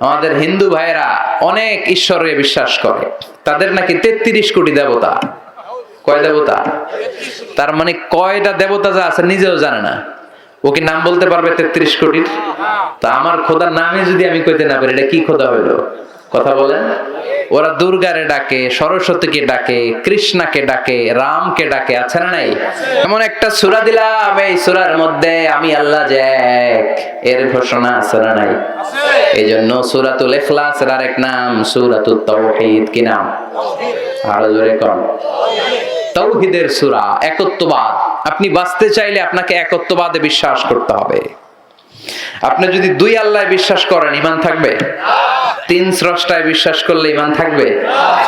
আমাদের হিন্দু ভাইরা অনেক ঈশ্বরে বিশ্বাস করে, তাদের নাকি 33 কোটি দেবতা। কয় দেবতা? তার মানে কয়টা দেবতা যা আছে নিজেও জানে না। ও কি নাম বলতে পারবে 33 কোটির? তা আমার খোদার নামে যদি আমি কইতে না পারি, এটা কি খোদা হইলো? কথা বলেন। ওরা দুর্গারে ডাকে, সরস্বতীকে ডাকে, কৃষ্ণাকে ডাকে, রামকে ডাকে, আছে না নাই? এমন একটা সূরা দিলাম, এই সূরার মধ্যে আমি আল্লাহ যে এক, এর ঘোষণা আছে না নাই? এই জন্য সূরাতুল ইখলাসের আরেক নাম সূরাতুত তাওহীদ। কি নাম? আরো জোরে কোন? তাওহীদের সূরা, একত্ববাদ। আপনি বাঁচতে চাইলে আপনাকে একত্ববাদে বিশ্বাস করতে হবে। আপনি যদি দুই আল্লাহয় বিশ্বাস করেন, ঈমান থাকবে? তিন স্রষ্টায় বিশ্বাস করলে ঈমান থাকবে?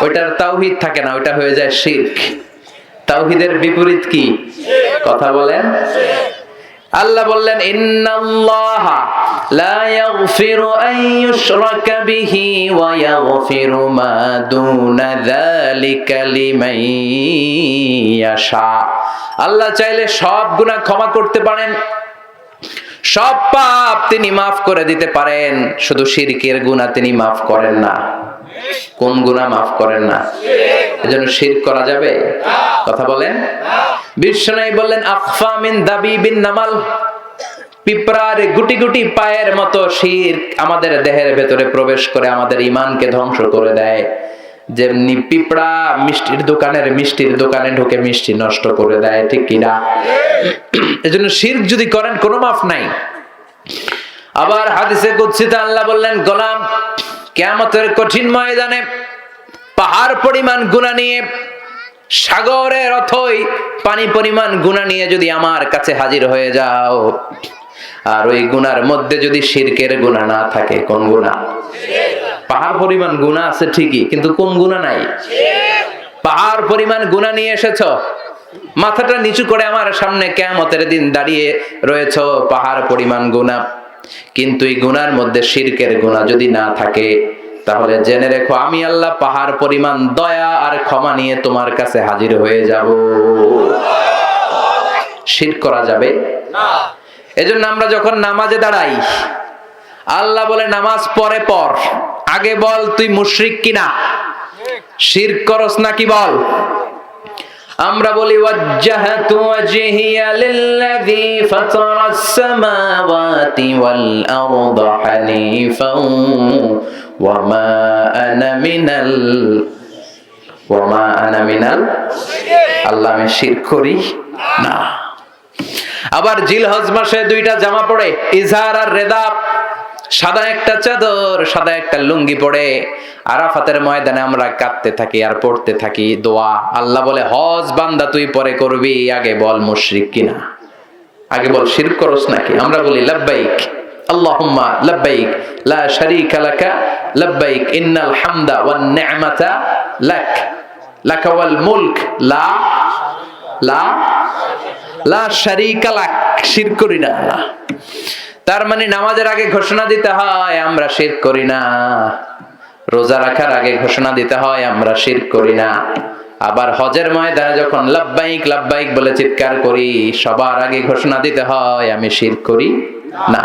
ওইটার তাওহীদ থাকে না, ওইটা হয়ে যায় শিরক। তাওহীদের বিপরীত কি? কথা বলেন। আল্লাহ বললেন, ইন্নাল্লাহা লা ইয়াগফিরু আন ইউশরাকা বিহি ওয়া ইয়াগফিরু মা দুনা যালিকা লিমান ইয়াশা। আল্লাহ চাইলে সব গুনাহ ক্ষমা করতে পারেন, সব পাপ তিনি মাফ করে দিতে পারেন, শুধু শিরকের গুনাহ তিনি মাফ করেন না। কোন গুনাহ মাফ করেন না? এজন্য শিরক করা যাবে? কথা বলেন। বিশ্বনবী বললেন, আখফা মিন দাবিবিন নামাল, পিঁপড়ার গুটি গুটি পায়ের মতো শিরক আমাদের দেহের ভেতরে প্রবেশ করে আমাদের ঈমানকে ধ্বংস করে দেয়। যেমনি পিঁপড়া মিষ্টির দোকানে ঢুকে মিষ্টি নষ্ট করে দেয়, ঠিক কিনা? এজন্য শিরক যদি করেন কোনো মাফ নাই। আবার হাদিসে কুদসিতে আল্লাহ বললেন, গোলাম কিয়ামতের কঠিন ময়দানে পাহাড় পরিমাণ গুনাহ নিয়ে, সাগরের অথই পানি পরিমাণ গুনাহ নিয়ে যদি আমার কাছে হাজির হয়ে যাও, আর ওই গুনার মধ্যে যদি শিরকের গুনাহ না থাকে। কোন গুনাহ? পাহাড় পরিমাণ গুনাহ আছে ঠিকই, কিন্তু কোন গুনাহ নাই? পাহাড় পরিমাণ গুনাহ নিয়ে এসেছো, মাথাটা নিচু করে আমার সামনে কিয়ামতের দিন দাঁড়িয়ে রয়েছো, পাহাড় পরিমাণ গুনাহ, কিন্তু এই গুনার মধ্যে শিরকের গুনাহ যদি না থাকে, তাহলে জেনে রেখো আমি আল্লাহ পাহাড় পরিমাণ দয়া আর ক্ষমা নিয়ে তোমার কাছে হাজির হয়ে যাব। শিরক করা যাবে না। এজন্য আমরা যখন নামাজে দাঁড়াই, আল্লাহ বলে নামাজ পরে পড়, আগে বল তুই মুশরিক কিনা, শিরক করস নাকি বল। আমরা বলি ওয়াজ্জাহাতু ওয়াজহিয়া লিল্লাযী ফাতারাস সামাওয়াতি ওয়াল আরদা হানিফান ওয়া মা আনা মিনাল আল্লাহ আমি শিরক করি না। আবার জিলহজ মাসে দুইটা জামা পড়ে, ইজহার আর রেদা, সাদা একটা চাদর, সাদা একটা লুঙ্গি পড়ে আরাফাতের ময়দানে আমরা কাঁদতে থাকি আর পড়তে থাকি দোয়া। আল্লাহ বলে, হজ বান্দা তুই পরে করবি, আগে বল মুশরিক কিনা, আগে বল শিরক করস নাকি। আমরা বলি লাব্বাইক আল্লাহুম্মা লাব্বাইক লা শারীকা লাকা লাব্বাইক ইন্নাল হামদা ওয়ান নি'মাতা লাকা ওয়াল মুলক লা শারীকা লাক। শিরক করি না। তার মানে নামাজের আগে ঘোষণা দিতে হয় আমরা শিরক করি না, রোজা রাখার আগে ঘোষণা দিতে হয় আমরা শিরক করি না। আবার হজের ময়দানে যখন লাব্বাইক লাব্বাইক বলে চিৎকার করি, সবার আগে ঘোষণা দিতে হয় আমি শিরক করি না।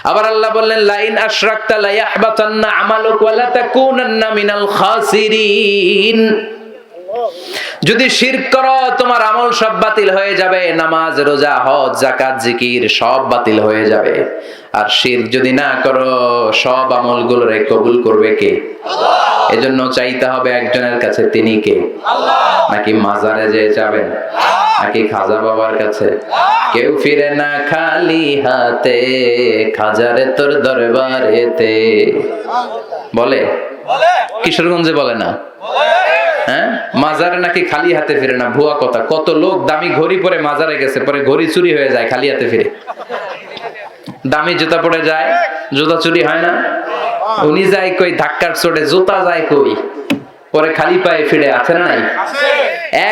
আবার আল্লাহ বললেন, লাইন আশরাকতা লা ইয়াহবাতান্না আমালুক ওয়া লা তাকুনান্না মিনাল খাসিরিন। যদি শিরক করো তোমার আমল সব বাতিল হয়ে যাবে, নামাজ রোজা হজ যাকাত জিকির সব বাতিল হয়ে যাবে। আর শিরক যদি না করো, সব আমলগুলোরে কবুল করবে কে? আল্লাহ। এজন্য চাইতে হবে একজনের কাছে, তিনি কে? আল্লাহ। নাকি মাজারে যে যাবেন, নাকি খাজা বাবার কাছে? কেউ ফিরে না খালি হাতে, খাজারে তোর দরবারেতে। বলে কিশোরগঞ্জে বলে না? হ্যাঁ, মাজারে নাকি খালি হাতে ফিরে না, ভুয়া কথা। কত লোক দামি ঘড়ি পরে মাজারে গেছে, পরে ঘড়ি চুরি হয়ে যায়, খালি হাতে ফিরে। দামি জুতা পরে যায়, জুতা চুরি হয় না। উনি যায় কই ধাক্কার চোটে, জুতা যায় কই, পরে খালি পায়ে ফিরে, আছে না নাই?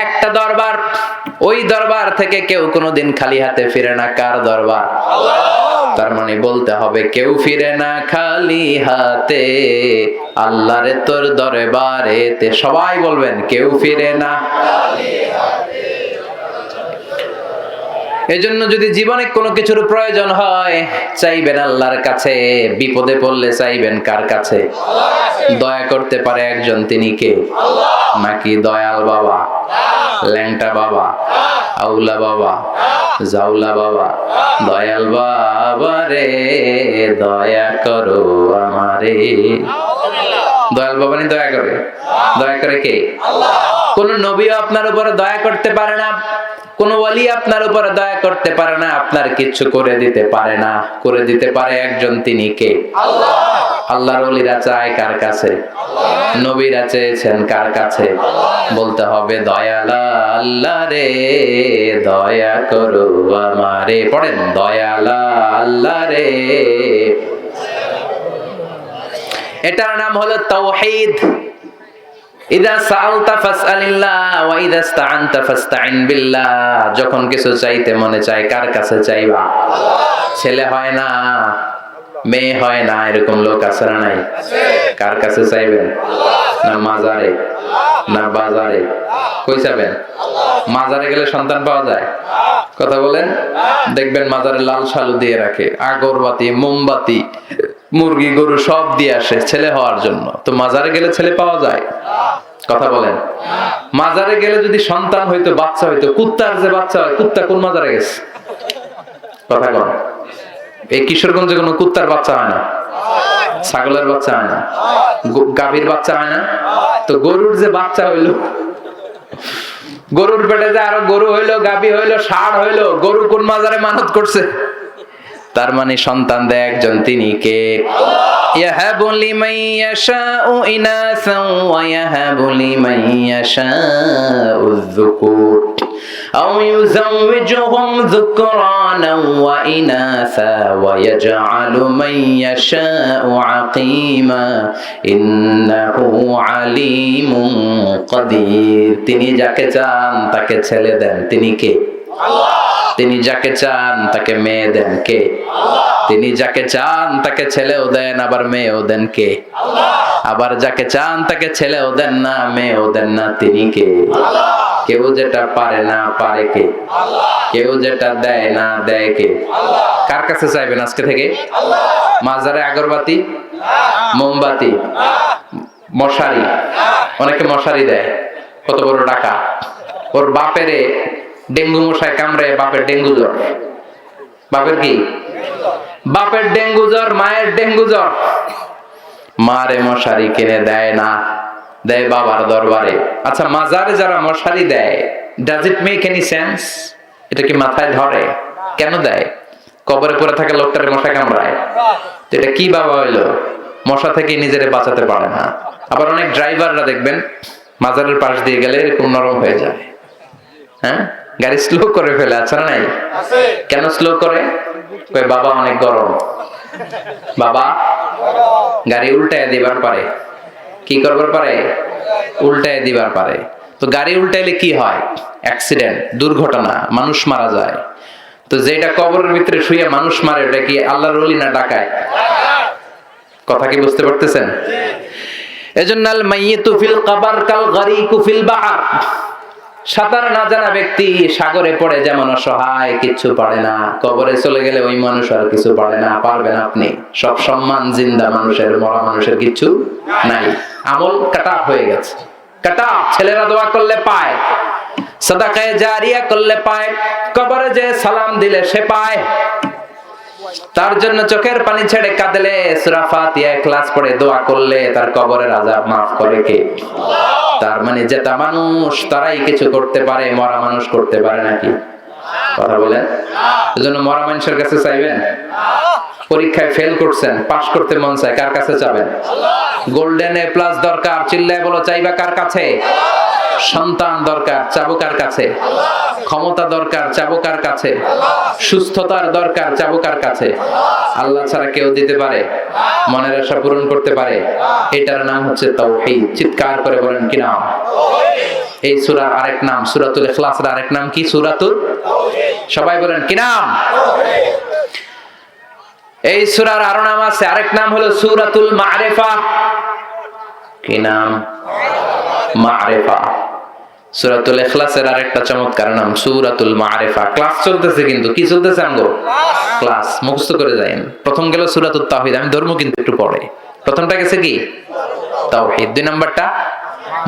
একটা দরবার, ওই দরবার থেকে কেউ কোনোদিন খালি হাতে ফিরে না। কার দরবার? তার মানে বলতে হবে কেউ ফিরে না খালি হাতে, আল্লাহরে তোর দরবারেতে। সবাই বলবেন কেউ ফিরে না খালি হাতে। এজন্য যদি জীবনে কোনো কিছুর প্রয়োজন হয় চাইবেন আল্লাহর কাছে, বিপদে পড়লে চাইবেন কার কাছে? দয়া করতে পারে একজন, তিনি কে? নাকি দয়াল বাবা, ল্যাংটা বাবা, আউলা বাবা, জাউলা বাবা? দয়াল বাবা রে দয়া করো আমারে। দয়াল বাবা নি দয়া করে? দয়া করে কে? কোন নবীও আপনার উপরে দয়া করতে পারে না, কোন ওয়ালি আপনার উপরে দয়া করতে পারে না, আপনার কিচ্ছু করে দিতে পারে না। করে দিতে পারে একজন, তিনি কে? আল্লাহ। আল্লাহর ওলিরা চায় কার কাছে? নবীরা চেয়েছেন কার কাছে? বলতে হবে দয়াল আল্লাহ রে দয়া করো আমারে। পড়েন, দয়াল আল্লাহ রে। এটার নাম হলো তাওহীদ। ইদা সাআলতা ফাসআলিল্লাহ ওয়া ইদা ইসতাআনতা ফাসতাইন বিল্লাহ। যখন কিছু চাইতে মনে চায় কার কাছে চাইবা? ছেলে হয় না, মেয়ে হয় না, এরকম লোক আছে না নাই? কার কাছে চাইবেন? না মাজারে, না বাজারে? কই যাবেন? মাজারে গেলে সন্তান পাওয়া যায়? কথা বলেন। দেখবেন মাজারে লাল শালু দিয়ে রাখে, আগরবাতি, মোমবাতি, মুরগি, গরু সব দিয়ে আসে ছেলে হওয়ার জন্য। তো মাজারে গেলে ছেলে পাওয়া যায়? কথা বলেন। মাজারে গেলে যদি সন্তান হইতো, বাচ্চা হইতো, কুত্তার যে বাচ্চা হয়, কুত্তা কোন মাজারে গেছে? কথা বল। এই কিশোরগঞ্জে কোনো কুত্তার বাচ্চা হয় না, ছাগলের বাচ্চা হয় না, গাভীর বাচ্চা হয় না? তো গরুর যে বাচ্চা হইলো, গরুর পেটে যে আরো গরু হইলো, গাভী হইলো, ষাঁড় হইলো, গরু কোন মাজারে মানত করছে? তার মানে সন্তান দেয় একজন, তিনি কে? ইয়াহাবু লিমান ইয়াশাউ ইনাসান ওয়া ইয়াহাবু লিমান ইয়াশাউ যুকুর আও ইউযাওবিজুহুম যুকরানান ওয়া ইনাসা ওয়া ইয়াজআলু মান ইয়াশাউ আকীমা ইন্নাহু আলীমুন কাদির। তিনি যাকে চান তাকে ছেলে দেন, তিনি কে? আল্লাহ। তিনি যাকে চান তাকে মেয়ে দেন, কে? আল্লাহ। তিনি যাকে চান তাকে ছেলেও দেন, আবার মেয়েও দেন, কে? আল্লাহ। আবার যাকে চান তাকে ছেলেও দেন না, মেয়েও দেন না, তিনি কে? আল্লাহ। কেউ যেটা পারে না, পারে কে? আল্লাহ। কেউ যেটা দেয় না, দেয় কে? আল্লাহ। কার কাছে চাইবেন আজকে থেকে? আল্লাহ। মাজারে আগরবাতি, মোমবাতি, মশারি, অনেকে মশারি দেয়, কত বড় টাকা। ওর বাপেরে ডেঙ্গু মশায় কামড়ে, বাপের ডেঙ্গু জ্বর। বাপের কি? বাপের ডেঙ্গু জ্বর, মায়ের ডেঙ্গু জ্বর। মারে মশারি কিনে দেয় না, দেয় বাবার দরবারে। আচ্ছা, মাজারে যারা মশারি দেয়, does it make any sense? এটা কি মাথায় ধরে? কেন দেয়? কবরে পড়ে থাকা লোকটারে মশা কামড়ায়, তো এটা কি বাবা হইলো? মশা থেকে নিজেরে বাঁচাতে পারে না। আবার অনেক ড্রাইভাররা দেখবেন মাজারের পাশ দিয়ে গেলে এরকম নরম হয়ে যায়, হ্যাঁ, গাড়ি স্লো করে ফেলে, আছে না নাই? কেন স্লো করে? বাবা অনেক গরম, বাবা গাড়ি উল্টায় দিবার পারে। কি করবার পারে? উল্টায় দিবার পারে। তো গাড়ি উল্টাইলে কি হয়? অ্যাক্সিডেন্ট, দুর্ঘটনা, মানুষ মারা যায়। তো যেটা কবরের ভিতরে শুয়ে মানুষ মারে, ওটা কি আল্লাহর ওলি না ডাকায়? কথা কি বুঝতে পারতেছেন? এজন্য আল মাইয়িতু ফিল কবর কাল গরিকু ফিল বাহর। সাঁতার না জানা ব্যক্তি সাগরে পড়ে যেমন অসহায়, কিচ্ছু পারে না, কবরে চলে গেলে ওই মানুষ আর কিছু পারে না। পারবেন আপনি? সব সম্মান জিন্দা মানুষের, মরা মানুষের কিচ্ছু নাই। আমল কাটা হয়ে গেছে, কাটা। ছেলেরা দোয়া করলে পায়, সাদাকায়ে জারিয়া করলে পায়, কবরে যে সালাম দিলে সে পায়। তার জন্য চোখের পানি ছেড়ে কাঁদলে, সূরা ফাতিহা ইখলাস পড়ে দোয়া করলে তার কবরের আযাব maaf করে কে? আল্লাহ। তার মানে যেটা মানুষ তারাই কিছু করতে পারে, মরা মানুষ করতে পারে নাকি? কথা বলেন। এজন্য মরা মানুষের কাছে চাইবেন? পরীক্ষায় ফেল করছেন, পাস করতে মন চায়, কার কাছে চাবেন? আল্লাহ। গোল্ডেন এ প্লাস দরকার, চিল্লায় বলো চাইবা কার কাছে? আল্লাহ। সন্তান দরকার, চাবো কার কাছে? আল্লাহ। ক্ষমতা দরকার, চাবো কার কাছে? আল্লাহ। সুস্থতার দরকার, চাবো কার কাছে? আল্লাহ। আল্লাহ ছাড়া কেউ দিতে পারে? মনের আশা পূরণ করতে পারে? এটার নাম হচ্ছে তাওহীদ। চিৎকার করে বলেন কি নাম? তাওহীদ। এই সূরার আরেক নাম, সূরাতুল ইখলাসের আরেক নাম কি? সূরাতুল তাওহীদ। সবাই বলেন কি নাম? তাওহীদ। এই সূরার আরো নাম আছে, আরেক নাম হলো সূরাতুল মারিফা। কি নাম? মারিফা। সূরাতুল ইখলাসের আরেকটা চমৎকার নাম সূরাতুল মারিফা। ক্লাস চলতেছে, কিন্তু কি চলতেছে আমগো? ক্লাস। মুখস্থ করে যায়েন। প্রথম গেল সূরাতুত তাওহীদ, আমি ধর্ম কিন্তু একটু পড়ে। প্রথমটা গেছে কি? তাওহীদ। দুই নাম্বারটা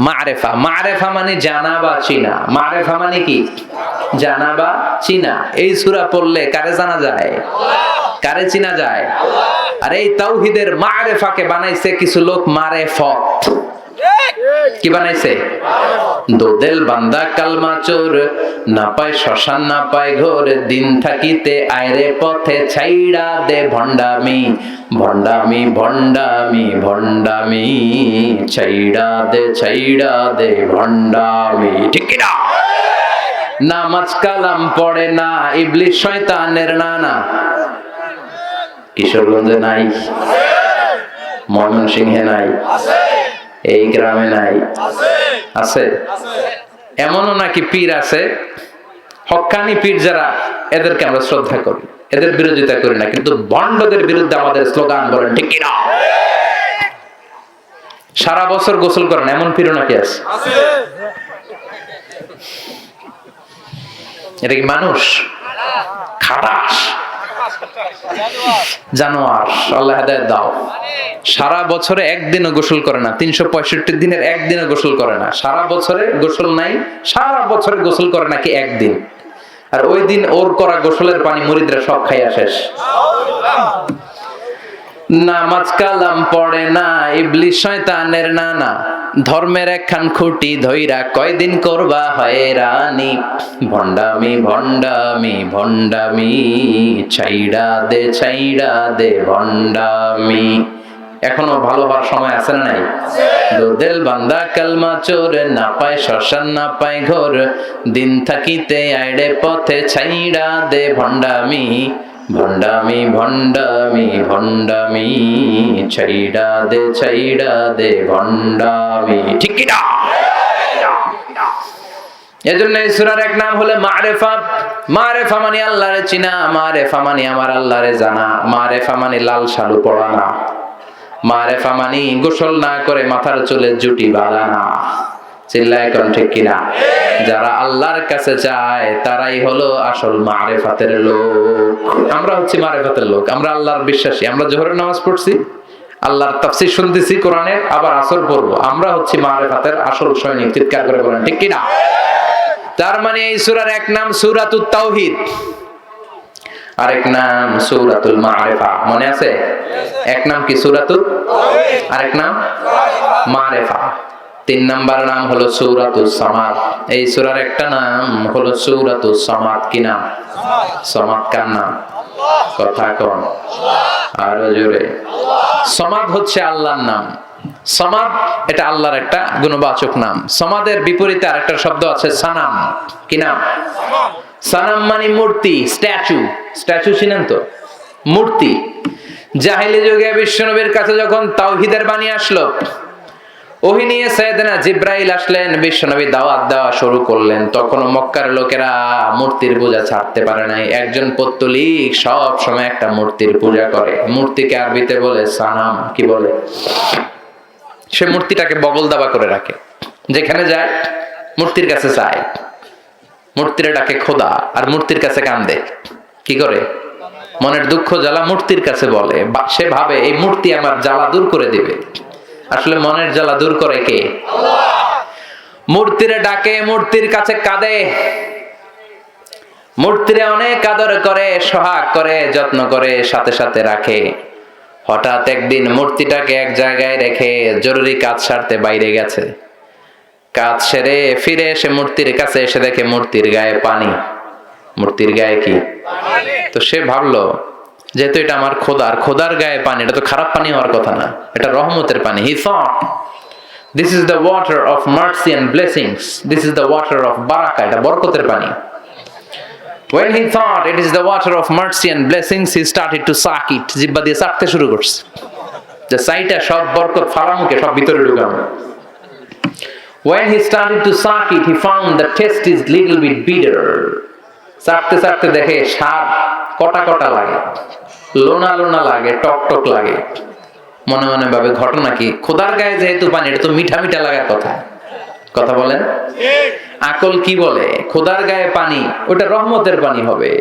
মারিফা। মারিফা মানে জানা বা চিনা। মারিফা মানে কি? জানা বা চিনা। এই সূরা পড়লে কারে জানা যায়? কারে চিনা যায়? আর এই তাওহীদের মারিফাকে বানাইছে কিছু লোক মারেফত। কি বানাইছে? দোদেল বান্দা কালমা চোর, না পায় শ্মশান না পায় ঘোর, দিন থাকিতে আয়রে পথে ছাইড়া দে ভণ্ডামি, ভণ্ডামি ভণ্ডামি ভণ্ডামি, ছাইড়া দে ভণ্ডামি। ঠিক কিনা? নামাজ কালাম পড়ে না, ইবলিশ শয়তানের নানা। কিশোরগঞ্জে নাই, ময়মনসিংহে নাই, এই গ্রামে নাই, আছে? এমনও নাকি পীর আছে, হক্কানি পীর যারা, এদেরকে আমরা শ্রদ্ধা করি, এদের বিরোধিতা করি না, কিন্তু ভণ্ডদের বিরুদ্ধে আমাদের স্লোগান বলেন। ঠিক কিনা? সারা বছর গোসল করেন এমন পীরও নাকি আছে? এটা কি মানুষ? খাটাস জানোয়ার। আল্লাহ হেদায়েত দাও। সারা বছরে একদিনও গোসল করে না, 365 দিনের একদিনও গোসল করে না। সারা বছরে গোসল নাই, সারা বছরে গোসল করে নাকি একদিন। আর ওই দিন ওর করা গোসলের পানি মুরিদরা সব খাইয়া শেষ। নামাজ কালাম পড়ে না, ইবলিশ শয়তানের নানা, ধর্মের একখান খুঁটি ধইরা কয়দিন করবা হয়রানি, ভণ্ডামি ভণ্ডামি ভণ্ডামি, ছাইড়া দে ভণ্ডামি। এখনো ভালো হওয়ার সময় আছে না নাই? দোদেল বান্দা কালমা চোর, না পায় শ্মশান না পায় ঘোর, দিন থাকিতে আইড়ে পথে ছাইড়া দে ভণ্ডামি, ভণ্ডামি ভণ্ডামি ভণ্ডামি, ছাইড়া দে ভণ্ডামি। ঠিক কি না? এজন্য এই সূরার এক নাম হলো মারিফা। মারিফা মানে আল্লাহরে চিনা, মারিফা মানে আমার আল্লাহরে জানা, মারিফা মানে লাল শালু পরা না, মারিফা মানে গোসল না করে মাথার চুলে জুটি বাঁধা না। চিল্লায় কোন ঠিক কিনা? যারা আল্লাহর কাছে যায় তারাই হলো আসল মারিফাতের লোক। আমরা হচ্ছে মারিফাতের লোক, আমরা আল্লাহর বিশ্বাসী। আমরা জোহরের নামাজ পড়ছি, আল্লাহর তাফসীর শুনতেছি কোরআনের, আবার আসর পড়বো। আমরা হচ্ছে মারিফাতের আসল সৈনিক। চিৎকার করে বলেন ঠিক কিনা? তার মানে এই সূরার এক নাম সূরাতুত তাওহীদ, আরেক নাম সূরাতুল মারিফা। মনে আছে? এক নাম কি? সূরাতুত তাওহীদ, আরেক নাম মারিফা। তিন নাম্বার নাম হলো সূরাতুস সামাদ। এই সূরার একটা নাম হলো সূরাতুস সামাদ। কি নাম? সামাদ কার নাম? কথা কোন? আরো জোরে। সামাদ হচ্ছে আল্লাহর নাম। সামাদ এটা আল্লাহর একটা গুণবাচক নাম। সামাদের বিপরীতে আরেকটা শব্দ আছে সানাম। কি নাম? সানাম মানে মূর্তি, স্ট্যাচু। স্ট্যাচু চিনেন তো? মূর্তি। জাহেলি যুগে বিশ্বনবীর কাছে যখন তাওহীদের বাণী আসলো, ওহী নিয়ে সাইয়েদনা জিবরাইল আসলেন, বিশ্বনবী দাওয়াত দেওয়া শুরু করলেন। তখন মক্কার লোকেরা মূর্তির পূজা ছাড়তে পারে নাই। একজন পত্তলিক সব সময় একটা মূর্তির পূজা করে। মূর্তিকে আরবিতে বলে সানাম। কি বলে? সে মূর্তিটাকে বগল দাবা করে রাখে, যেখানে যায় মূর্তির কাছে চায়, মূর্তির ডাকে খোদা, আর মূর্তির কাছে কান্দে। কি করে? মনের দুঃখ জ্বালা মূর্তির কাছে বলে। সে ভাবে এই মূর্তি আমার জ্বালা দূর করে দিবে। আসলে মনের জ্বালা দূর করে কে? আল্লাহ। মূর্তিরে ডাকে, মূর্তির কাছে কাঁদে, মূর্তিরে অনেক আদর করে, সোহাগ করে, যত্ন করে, সাথে সাথে রাখে। হঠাৎ একদিন মূর্তিটাকে এক জায়গায় রেখে জরুরি কাজ সারতে বাইরে গেছে। কাজ সেরে ফিরে এসে মূর্তির কাছে এসে দেখে মূর্তির গায়ে পানি। মূর্তির গায়ে কি? তো সে ভাবলো, যেহেতু এটা আমার খোদার গায়ে পানি, এটা তো খারাপ পানি হওয়ার কথা না, এটা রহমতের পানি। He thought this is the water of mercy and blessings, this is the water of বারাকা, এটা বরকতের পানি। When he thought it is the water of mercy and blessings, he started to suck it, জিহ্বা দিয়ে চাটতে শুরু করছে, যে সাইটা সব বরকত ফালামুকে সব ভিতরে ঢুকানো। When he started to suck it, he found the taste is little bit bitter. চাটতে চাটতে দেখে স্বাদ কটা কটা লাগে, লোনা লোনা লাগে, টক টক লাগে। মনে মনে ভাবে ঘটনা কি? খোদার গায়ে যেহেতু পানি, এটা তো মিঠা মিঠা লাগার কথা। কথা বলেন? আকল কি বলে? খোদার গায়ে পানি, ওটা রহমতের পানি হবে,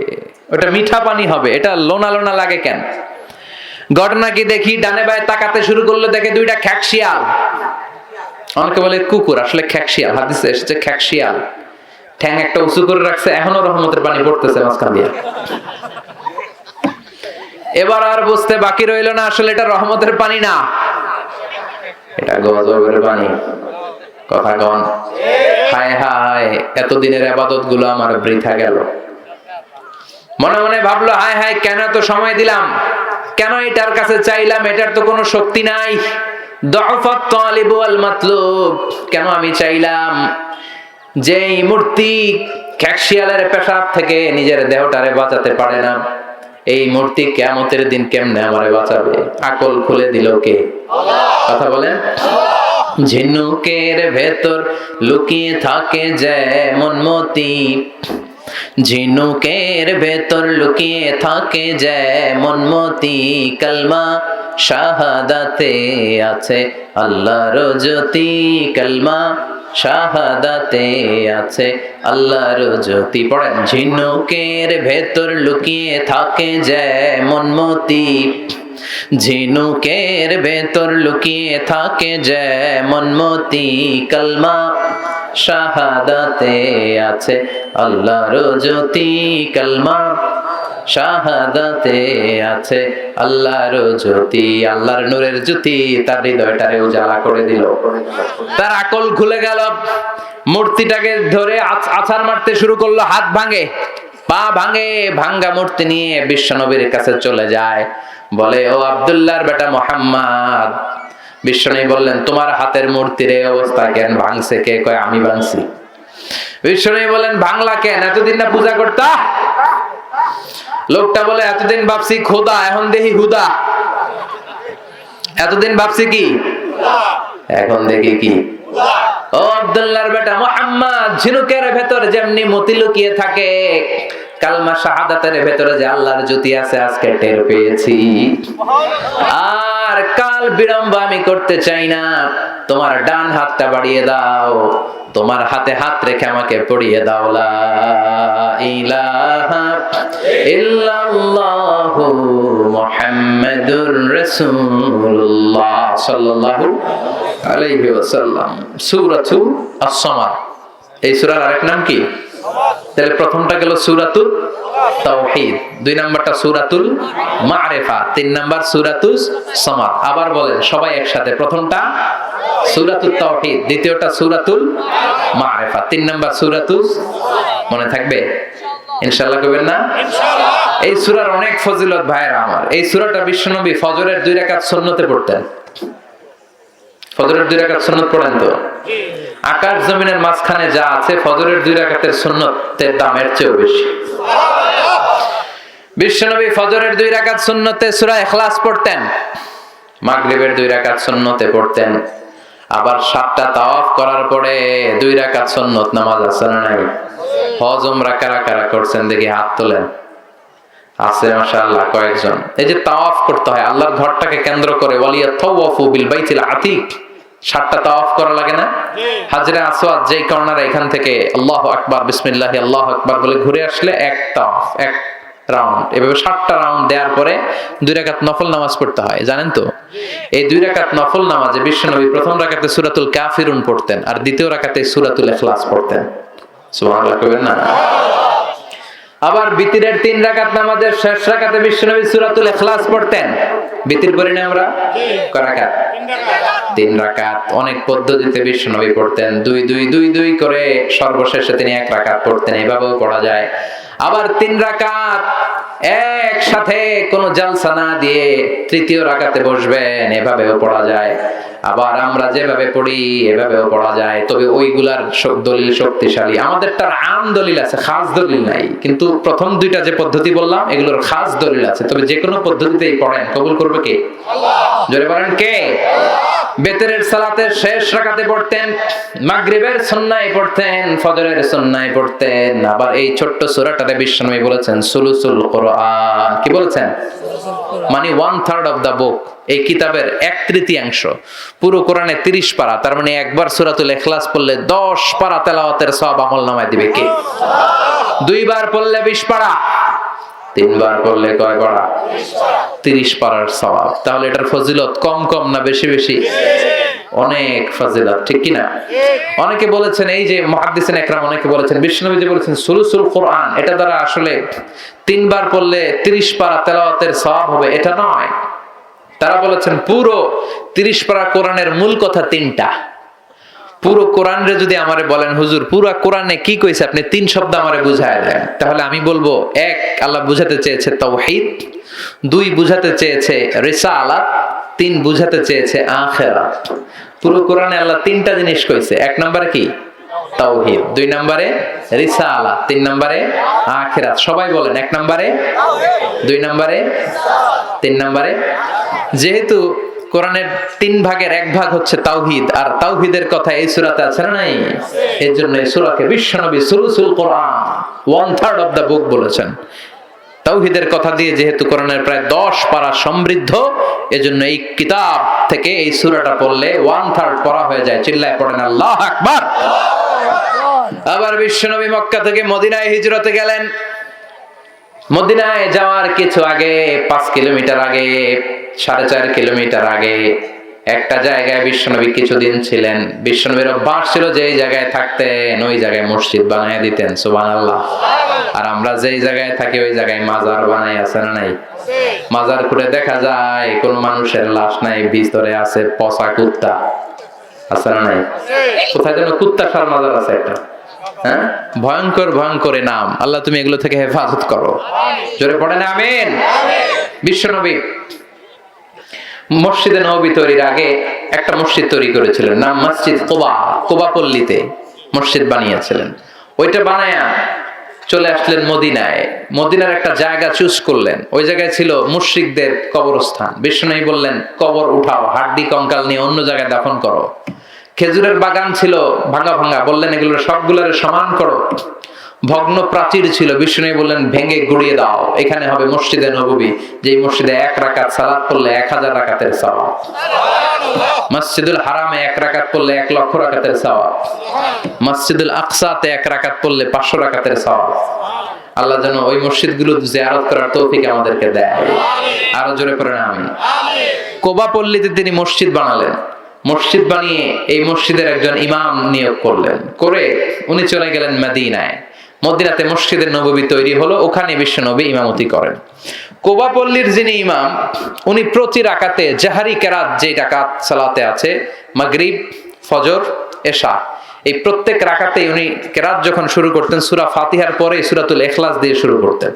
ওটা মিঠা পানি হবে, এটা লোনা লোনা লাগে কেন? ঘটনা কি দেখি, ডানে বায়ে তাকাতে শুরু করলো, দেখে দুইটা খ্যাকশিয়াল। অনেকে বলে কুকুর, আসলে খ্যাকশিয়াল। হাদিসে এসেছে খ্যাকশিয়াল, ঠ্যাং একটা উঁচু করে রাখছে, এখনো রহমতের পানি পড়তেছে মাঝখান দিয়ে। এবার আর বুঝতে বাকি রইল না, আসলে এটা রহমতের পানি না, এটা গজবের পানি। কথা কন। হায় হায়, এতদিনের ইবাদত গুলো আমার বৃথা গেল। মনে মনে ভাবলো, হায় হায়, কেন তো সময় দিলাম, কেন এটার কাছে চাইলাম, এটার তো কোনো শক্তি নাই। দুআফাত তালিব ওয়াল মাতলুব, কেন আমি চাইলাম? যেই মূর্তি খ্যাকশিয়ালের পেশাব থেকে নিজের দেহটারে বাঁচাতে পারে না, এই মূর্তি কিয়ামতের দিন কেমনে আমারে বাঁচাবে? আকল খুলে দিল কে? কথা বলেন। ঝিনুকের ভেতর লুকিয়ে থাকে যেমন মতি, ঝিনুকের ভেতর লুকিয়ে থাকে যেমন মতি, কালমা শাহাদাতে আছে আল্লাহর জ্যোতি, কালমা শাহাদাতে আছে আল্লাহর জ্যোতি। পড়েন। ঝিনুকের ভেতর লুকিয়ে থাকে যেমন মতি, ঝিনুকের ভেতর লুকিয়ে থাকে যেমন মতি, কালমা শাহাদাতে আছে আল্লাহর জ্যোতি, কালমা শাহাদাতে আছে আল্লাহর জ্যোতি। আল্লাহর নূরের জ্যোতি তার হৃদয়টারে উজালা করে দিল। তার আকল খুলে গেল, মূর্তিটাকে ধরে আছাড় মারতে শুরু করলো, হাত ভাঙে, পা ভাঙে, ভাঙ্গা মূর্তি নিয়ে বিশ্বনবীর কাছে চলে যায়, বলে, ও আব্দুল্লাহর বেটা মুহাম্মদ। বিশ্বনবী বললেন, তোমার হাতের মূর্তির এই অবস্থা কেন? ভাঙছে কে? কয়, আমি ভাঙছি। বিশ্বনবী বলেন, ভাঙলা কেন? এতদিন না পূজা করতা? লোকটা বলে, এতদিন ভাবছি খোদা, এখন দেখি হুদা। এতদিন ভাবছি কি, এখন দেখি কি? ও আব্দুল্লাহর বেটা মুহাম্মদ, ঝিনুকের ভেতর যেমনি মতি লুকিয়ে থাকে, কালমা শাহাদাতের ভেতরে যে আল্লাহর জ্যোতি আছে, আজকে টের পেয়েছি। আর কাল বিলম্ব আমি করতে চাই না, তোমার ডান হাতটা বাড়িয়ে দাও, তোমার হাতে হাত রেখে আমাকে পড়িয়ে দাও, লা ইলাহা ইল্লাল্লাহু মুহাম্মাদুর রাসূলুল্লাহ সাল্লাল্লাহু আলাইহি ওয়াসাল্লাম। সূরাতুল আস-সামাদ, এই সূরার আরেক নাম কি? তাহলে প্রথমটা গেল সূরাতুল তাওহীদ, দুই নাম্বারটা সূরাতুল মারিফা, তিন নাম্বার সূরাতুস সামাদ। আবার বলেন সবাই একসাথে, প্রথমটা সূরাতুত তাওহীদ, দ্বিতীয়টা সূরাতুল মারিফা, তিন নাম্বার সূরাতুস। মনে থাকবে ইনশাআল্লাহ? কইবেন না? ইনশাআল্লাহ। এই সূরার অনেক ফজিলত ভাইরা আমার। এই সূরাটা বিশ্বনবী ফজরের 2 রাকাত সুন্নতে পড়তেন। ফজরের 2 রাকাত সুন্নত পড়েন তো? আকাশ জমিনের মাঝখানে যা আছে, ফজরের 2 রাকাতের সুন্নতের দামের চেয়েও বেশি। বিশ্বনবী ফজরের 2 রাকাত সুন্নতে সূরা ইখলাস পড়তেন, মাগরিবের 2 রাকাত সুন্নতে পড়তেন, আবার 7টা তাওয়াফ করার পরে 2 রাকাত সুন্নত নামাজ আছে না নাই? হজ উমরা কারা কারা করছেন দেখি হাত তোলেন। আছে মাশাআল্লাহ কয়েকজন। এই যে তাওয়াফ করতে হয় আল্লাহর ঘরটাকে কেন্দ্র করে, ওয়ালিয়া তাওয়াফু বিল বাইতিল আতিক, 7টা তাওয়াফ করা লাগে না? হাজরে আসওয়াদ যেই কর্নার, এখান থেকে আল্লাহু আকবার, বিসমিল্লাহ, আল্লাহু আকবার বলে ঘুরে আসলে এক তাওয়াফ, এক রাউন্ড। এভাবে 7টা রাউন্ড দেওয়ার পরে 2 রাকাত নফল নামাজ পড়তে হয়, জানেন তো? এই 2 রাকাত নফল নামাজে বিশ্বনবী প্রথম রাকাতে সূরাতুল কাফিরুন পড়তেন, আর দ্বিতীয় রাকাতে সূরাতুল ইখলাস পড়তেন। সুবহানাল্লাহ কইবেন না? আবার বিতিরের 3 রাকাত নামাজের শেষ রাকাতে বিশ্বনবী সূরাতুল ইখলাস পড়তেন। বিতির পড়ি না আমরা? কয় রাকাত? 3 রাকাত। অনেক পদ্ধতিতে বিশ্বনবী পড়তেন, 2-2-2-2 করে, সর্বশেষে তিনি 1 রাকাত পড়তেন। এইভাবেও পড়া যায়। আবার 3 রাকাত একসাথে কোনো জালসা না দিয়ে তৃতীয় রাকাতে বসবেন, এভাবেও পড়া যায়। আবার আমরা যেভাবে পড়ি এভাবেও পড়া যায়, তবে ওইগুলার দলিল শক্তিশালী। আমাদেরটার আম দলিল আছে, খাস দলিল নাই। কিন্তু প্রথম 2টা যে পদ্ধতি বললাম, এগুলোর খাস দলিল আছে। তবে যে কোনো পদ্ধতিতেই পড়েন, কবুল করবে কে? আল্লাহ। জোরে বলেন কে? বেতরের সালাতের শেষ রাকাতে পড়তেন, মাগরিবের সুন্নায় পড়তেন, ফজরের সুন্নায় পড়তেন। আবার এই ছোট্ট সূরাটাতে বিশ্বনবী বলেছেন সুলুসুল কোরআন। কি বলেছেন? মানে 1/3 অফ দা বুক, এই কিতাবের 1/3। পুরো কোরআনে 30 পারা, তার মানে একবার সূরাতুল ইখলাস পড়লে 10 পারা তেলাওয়াতের সওয়াব আমলনামায় দিবে কে? 2 বার পড়লে 20 পারা, 3 বার পড়লে কয় পারা? 30 পারার সওয়াব। তাহলে এটার ফজিলত কম কম না বেশি বেশি? অনেক ফজিলত, ঠিক কি না? অনেকে বলেছেন, এই যে মুহাদ্দিসিন একরাম অনেকে বলেছেন, বিশ্বনবী যে বলেছেন সুলুসুল কোরআন, এটা দ্বারা আসলে 3 বার পড়লে 30 পারা তেলাওয়াতের সওয়াব হবে, এটা নয়। তারা বলেছেন পুরো 30 পারা কোরআনের মূল কথা 3টা। পুরো কোরআনরে যদি আমারে বলেন হুজুর পুরো কোরআনে কি কইছে, আপনি 3 শব্দ আমারে বুঝায় দেন, তাহলে আমি বলবো 1 আল্লাহ বুঝাতে চেয়েছে তাওহীদ, 2 বুঝাতে চেয়েছে রিসালাত, 3 বুঝাতে চেয়েছে আখিরাত। পুরো কোরআনে আল্লাহ 3টা জিনিস কইছে। 1 নম্বরে কি? তাওহীদ, 2 নম্বরে রিসালাত, 3 নম্বরে আখিরাত। সবাই বলেন 1 নম্বরে, 2 নম্বরে, 3 নম্বরে। যেহেতু কোরআনের 3 ভাগের 1 ভাগ হচ্ছে তাওহীদ, আর তাওহীদের কথা এই সূরাতে আছে না নাই? এর জন্য এই সূরাকে বিশ্বনবী সুলুসুল কোরআন 1/3 অফ দা বুক বলেছেন। তাওহীদের কথা দিয়ে যেহেতু কোরআনের প্রায় 10 পারা সমৃদ্ধ, এজন্য এই কিতাব থেকে এই সূরাটা পড়লে 1/3 পড়া হয়ে যায়। চিল্লায় পড়েন আল্লাহু আকবার। আবার বিশ্বনবী মক্কা থেকে মদিনায় হিজরতে গেলেন। মদিনায় যাওয়ার কিছু আগে, 5 কিলোমিটার আগে, 4.5 কিলোমিটার আগে একটা জায়গায় বিশ্বনবী কিছুদিন ছিলেন। বিশ্বনবীর অভ্যাস ছিল যে এই জায়গায় থাকতেন ওই জায়গায় মসজিদ বানায় দিতেন, সুবহানাল্লাহ। আর আমরা যেই জায়গায় থাকি ওই জায়গায় মাজার বানাই, আছে না নাই? মাজার খুঁড়ে দেখা যায় কোন মানুষের লাশ নাই, ভিতরে আছে পচা কুত্তা, আছে না নাই? কোথায় যেন কুত্তা সার মাজার আছে একটা, হ্যাঁ, ভয়ঙ্কর ভয়ঙ্কর নাম। আল্লাহ তুমি এগুলো থেকে হেফাজত করো, জোরে পড়েন আমিন। বিশ্বনবী মসজিদে নববী তৈরির আগে একটা মসজিদ তৈরি করেছিলেন, নাম মসজিদ কুবা। কুবা পল্লীতে মসজিদ বানিয়েছিলেন। ওইটা বানায়া চলে আসলেন মদিনায়। মদিনার একটা জায়গা চুজ করলেন, ওই জায়গায় ছিল মুশরিকদের কবরস্থান। বিশ্বনবী বললেন কবর উঠাও, হাড্ডি কঙ্কাল নিয়ে অন্য জায়গায় দাফন করো। খেজুরের বাগান ছিল ভাঙা ভাঙা, বললেন এগুলো সবগুলোর সমান করো। ভগ্ন প্রাচীর ছিল, বিশ্বনবী বললেন ভেঙে গুড়িয়ে দাও, এখানে হবে মসজিদে নববী, যে মসজিদে 1 রাকাত সালাত পড়লে 1000 রাকাতের সওয়াব। মসজিদুল হারামে 1 রাকাত পড়লে 1 লক্ষ রাকাতের সওয়াব। মসজিদুল আকসাতে 1 রাকাত পড়লে 500 রাকাতের সওয়াব। আল্লাহ যেন ওই মসজিদগুলো জিয়ারত করার তৌফিক আমাদেরকে দেয়। আরো জোরে পড়েন আমিন। কুবা পল্লীতে তিনি মসজিদ বানালেন। মসজিদ বানিয়ে এই মসজিদের একজন ইমাম নিয়োগ করলেন, করে উনি চলে গেলেন মদিনায়। মদিনাতে মসজিদের নববী তৈরি হলো, ওখানে বিশ্বনবী ইমামতি করেন। কুবা পল্লীর যিনি ইমাম, উনি প্রতি রাকাতে জাহারি কেরাত, যে রাকাত সালাতে আছে মাগরিব, ফজর, এশা, এই প্রত্যেক রাকাতে উনি কেরাত যখন শুরু করতেন সূরা ফাতিহার পরে সূরাতুল ইখলাস দিয়ে শুরু করতেন।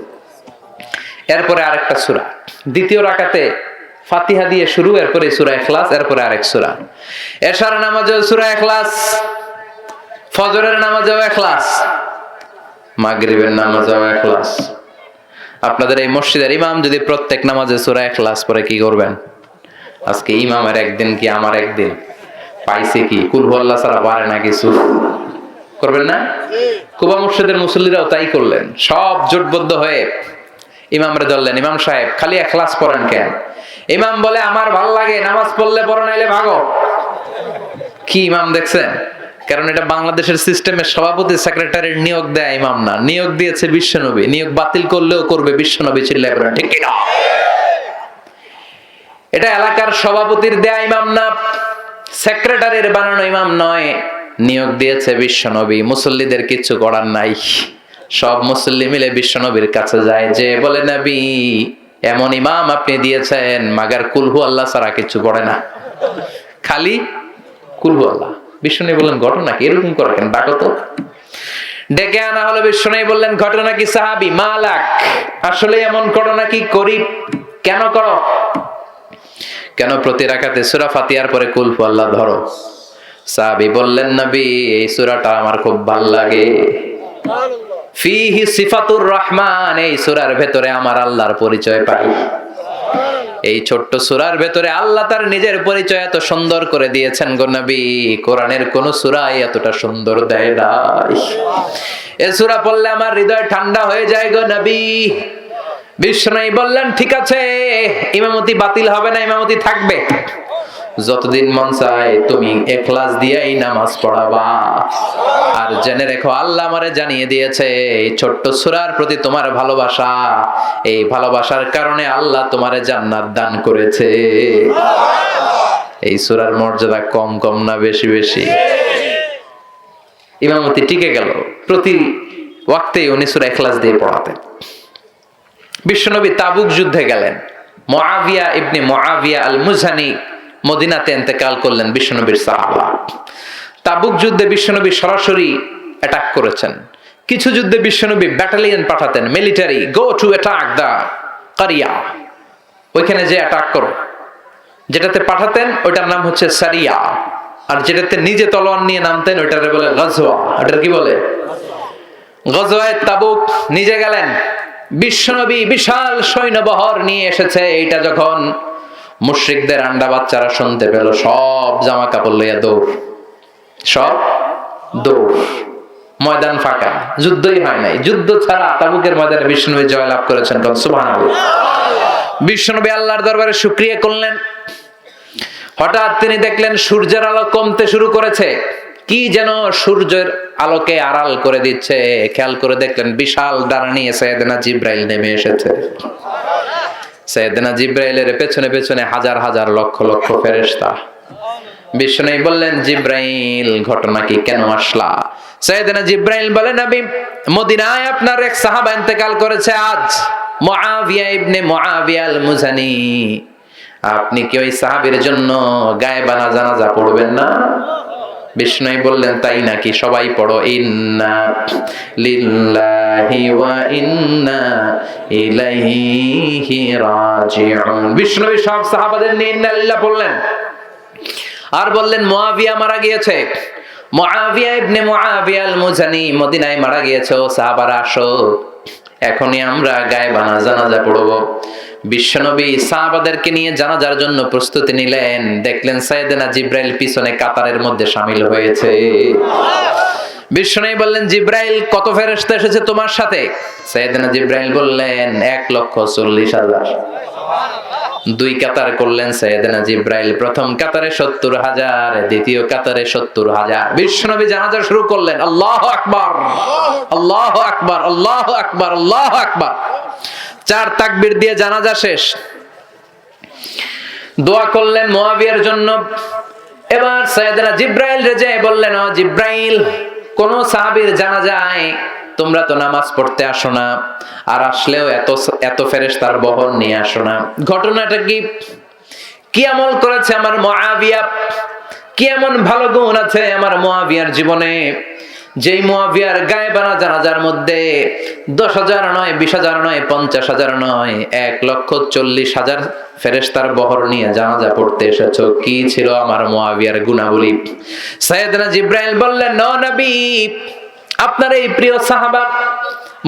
এরপরে আরেকটা সূরা, দ্বিতীয় রাকাতে ফাতিহা দিয়ে শুরু, এরপরে সূরা ইখলাস, এরপরে আরেক সূরা। এশার নামাজেও সূরা ইখলাস, ফজরের নামাজেও ইখলাস, মাগরিবের নামাজেও ইখলাস। আপনাদের এই মসজিদের ইমাম যদি প্রত্যেক নামাজে সূরা ইখলাস পড়ে কি করবেন? আজকে ইমামের একদিন কি আমার একদিন? পাইছে কি? কুল হুয়াল্লাহ ছাড়া পারে না কিছু, করবেন না? কুবা মসজিদের মুসল্লিরাও তাই করলেন, সব জোটবদ্ধ হয়ে ইমামরে ধরলেন, ইমাম সাহেব খালি ইখলাস পড়েন কেন? ইমাম বলে আমার ভাল লাগে, নামাজ পড়লে পড়ো নাইলে ভাগো। কি ইমাম দেখছেন? কারণ এটা বাংলাদেশের সিস্টেমের সভাপতি সেক্রেটারির নিয়োগ দেয় ইমাম না, নিয়োগ দিয়েছে বিশ্বনবী। নিয়োগ বাতিল করলেও করবে বিশ্বনবী, চিল্লায় বলেন ঠিক কি না? এটা এলাকার সভাপতির দেয়া ইমাম না, সেক্রেটারির বানানো ইমাম নয়, নিয়োগ দিয়েছে বিশ্বনবী। মুসল্লিদের কিছু করার নাই, সব মুসল্লি মিলে বিশ্বনবীর কাছে যায়, যে বলে নবী এমন ইমাম আপনি দিয়েছেন মাগার কুলহু আল্লাহ ছাড়া কিছু পড়ে না, খালি কুলহু আল্লাহ। বিশ্বনবী বললেন ঘটনা কি? এরকম করে কেন? ডাকো তো। ডেকে আনা হলো। বিশ্বনবী বললেন ঘটনা কি? সাহাবী মালাক, আসলে এমন করো নাকি? করি। কেন করো? কেন প্রতি রাকাতে সূরা ফাতিহার পরে কুলহু আল্লাহ ধরো? সাহাবী বললেন নবী এই সূরাটা আমার খুব ভালো লাগে, ফিহি সিফাতুর রহমান, এই সূরার ভেতরে আমার আল্লাহর পরিচয় পাই। এই ছোট্ট সূরার ভেতরে আল্লাহ তার নিজের পরিচয় এত সুন্দর করে দিয়েছেন গো নবী, কোরআনের কোন সূরাই এতটা সুন্দর দেয় নাই। এই সূরা পড়লে আমার হৃদয় ঠান্ডা হয়ে যায় গো নবী। বিষ্ণু বললেন ঠিক আছে, ইমামতি বাতিল হবে না, ইমামতি থাকবে, যতদিন মন চায় তুমি ইখলাস দিয়েই নামাজ পড়াবা। আর জেনে রেখো আল্লাহ আমারে জানিয়ে দিয়েছে এই ছোট্ট সূরার প্রতি তোমার ভালোবাসা, এই ভালোবাসার কারণে আল্লাহ তোমারে জান্নাত দান করেছে। এই সূরার মর্যাদা কম কম না বেশি বেশি? ইমামতি টিকে গেল, প্রতি ওয়াক্তে উনি সূরা ইখলাস দিয়ে পড়াতেন। বিশ্বনবী তাবুক যুদ্ধে গেলেন, মুআবিয়া ইবনে মুআবিয়া আল মুজানি মদিনাতে ইন্তেকাল করলেন, বিশ্বনবীর সাহাবা। তাবুক যুদ্ধে বিশ্বনবী সরাসরি অ্যাটাক করেছেন। কিছু যুদ্ধে বিশ্বনবী ব্যাটালিয়ন পাঠাতেন, মিলিটারি, গো টু অ্যাটাক দা কারিয়া, ওইখানে যে অ্যাটাক করো। যেটাতে পাঠাতেন ওইটার নাম হচ্ছে সারিয়া, আর যেটাতে নিজে তলোয়ার নিয়ে নামতেন ওইটারে বলে গাজওয়া। ওটার কি বলে? গজওয়ায়ে তাবুক নিজে গেলেন। বিশ্বনবী বিশাল সৈন্যবহর নিয়ে এসেছে। এইটা যখন মুশরিকদের আন্ডা বাচ্চারা শুনতে পেল, সব জামা কাপড় লইয়া দৌড়, সব দৌড়, ময়দান ফাঁকা, যুদ্ধই হয় নাই। যুদ্ধ ছাড়া তাবুকের ময়দানে বিশ্বনবী জয়লাভ করেছেন। সুবহানাল্লাহ। বিশ্বনবী আল্লাহর দরবারে শুকরিয়া করলেন। হঠাৎ তিনি দেখলেন সূর্যের আলো কমতে শুরু করেছে, কি যেন সূর্যের আলোকে আড়াল করে দিচ্ছে। খেয়াল করে দেখলেন বিশাল ডানা নিয়ে সাইয়েদনা জিবরাইল নেমে এসেছে। সাইয়েদনা জিবরাইলের পেছনে পেছনে হাজার হাজার লক্ষ লক্ষ ফেরেশতা। বিষ্ণু বললেন, জিবরাইল ঘটনা কি, কেন আসলা? সাইয়েদনা জিবরাইল বলেন, নবী মদিনায় আপনার এক সাহাবা ইন্তেকাল করেছে আজ, মুআবিয়া ইবনে মুআবিয়া আল মুজানি। আপনি কি ওই সাহাবীর জন্য গায়েবানা জানাজা পড়বেন না? বিষ্ণু বললেন, তাই নাকি? সবাই পড়ো, ইন্না লিল্লাহি ওয়া ইন্না ইলাইহি রাজিউন। বিষ্ণু সব সাহাবাদের নিয়ে ইন্না লিল্লাহ বললেন, আর বললেন মুআবিয়া মারা গিয়েছে, মুআবিয়া ইবনে মুআবিয়া আল মুজানি মদিনায় মারা গিয়েছে। ও সাহাবারা আসো, এখনই আমরা গায়েবানা জানাজা পড়ব। বিশ্বনবী সাহাবাদেরকে নিয়ে জানাজার জন্য প্রস্তুতি নিলেন। দেখলেন সাইয়েদনা জিবরাইল পিছনে কাতারের মধ্যে শামিল হয়েছে। বিশ্বনবী বললেন, জিবরাইল কত ফেরেশতা এসেছে তোমার সাথে? সাইয়েদনা জিবরাইল বললেন, 1,40,000। দুই কাতার করলেন সাইয়েদনা জিবরাইল। প্রথম কাতারে 70,000, দ্বিতীয় কাতারে 70,000। বিশ্বনবী জানাজা শুরু করলেন, আল্লাহু আকবার, আল্লাহু আকবার, আল্লাহু আকবার, আল্লাহু আকবার। 4 তাকবীর দিয়ে জানাজা শেষ। দোয়া করলেন মুআবিয়ার জন্য। এবার সাইয়েদনা জিবরাইল রেজে বললেন, ও জিবরাইল, কোন সাহাবীর জানাজায় তোমরা তো নামাজ পড়তে আসো না, আর আসলেও এত ফেরেশতার বহর নিয়ে আসো না। ঘটনাটা কি? কি আমল করেছে আমার মুআবিয়া? কি এমন ভালো গুণ আছে আমার মুআবিয়ার জীবনে, যেই মুআবিয়ার গায়েবানা জানাজার মধ্যে 10,000 নয়, 20,000 নয়, 50,000 নয়, 1,40,000 ফেরেশতার বহর নিয়ে জানাজা পড়তে এসেছো? কি ছিল আমার মুআবিয়ার গুণাবলী? সাইয়েদনা জিবরাইল বললেন, ও নবী, আপনার এই প্রিয় সাহাবা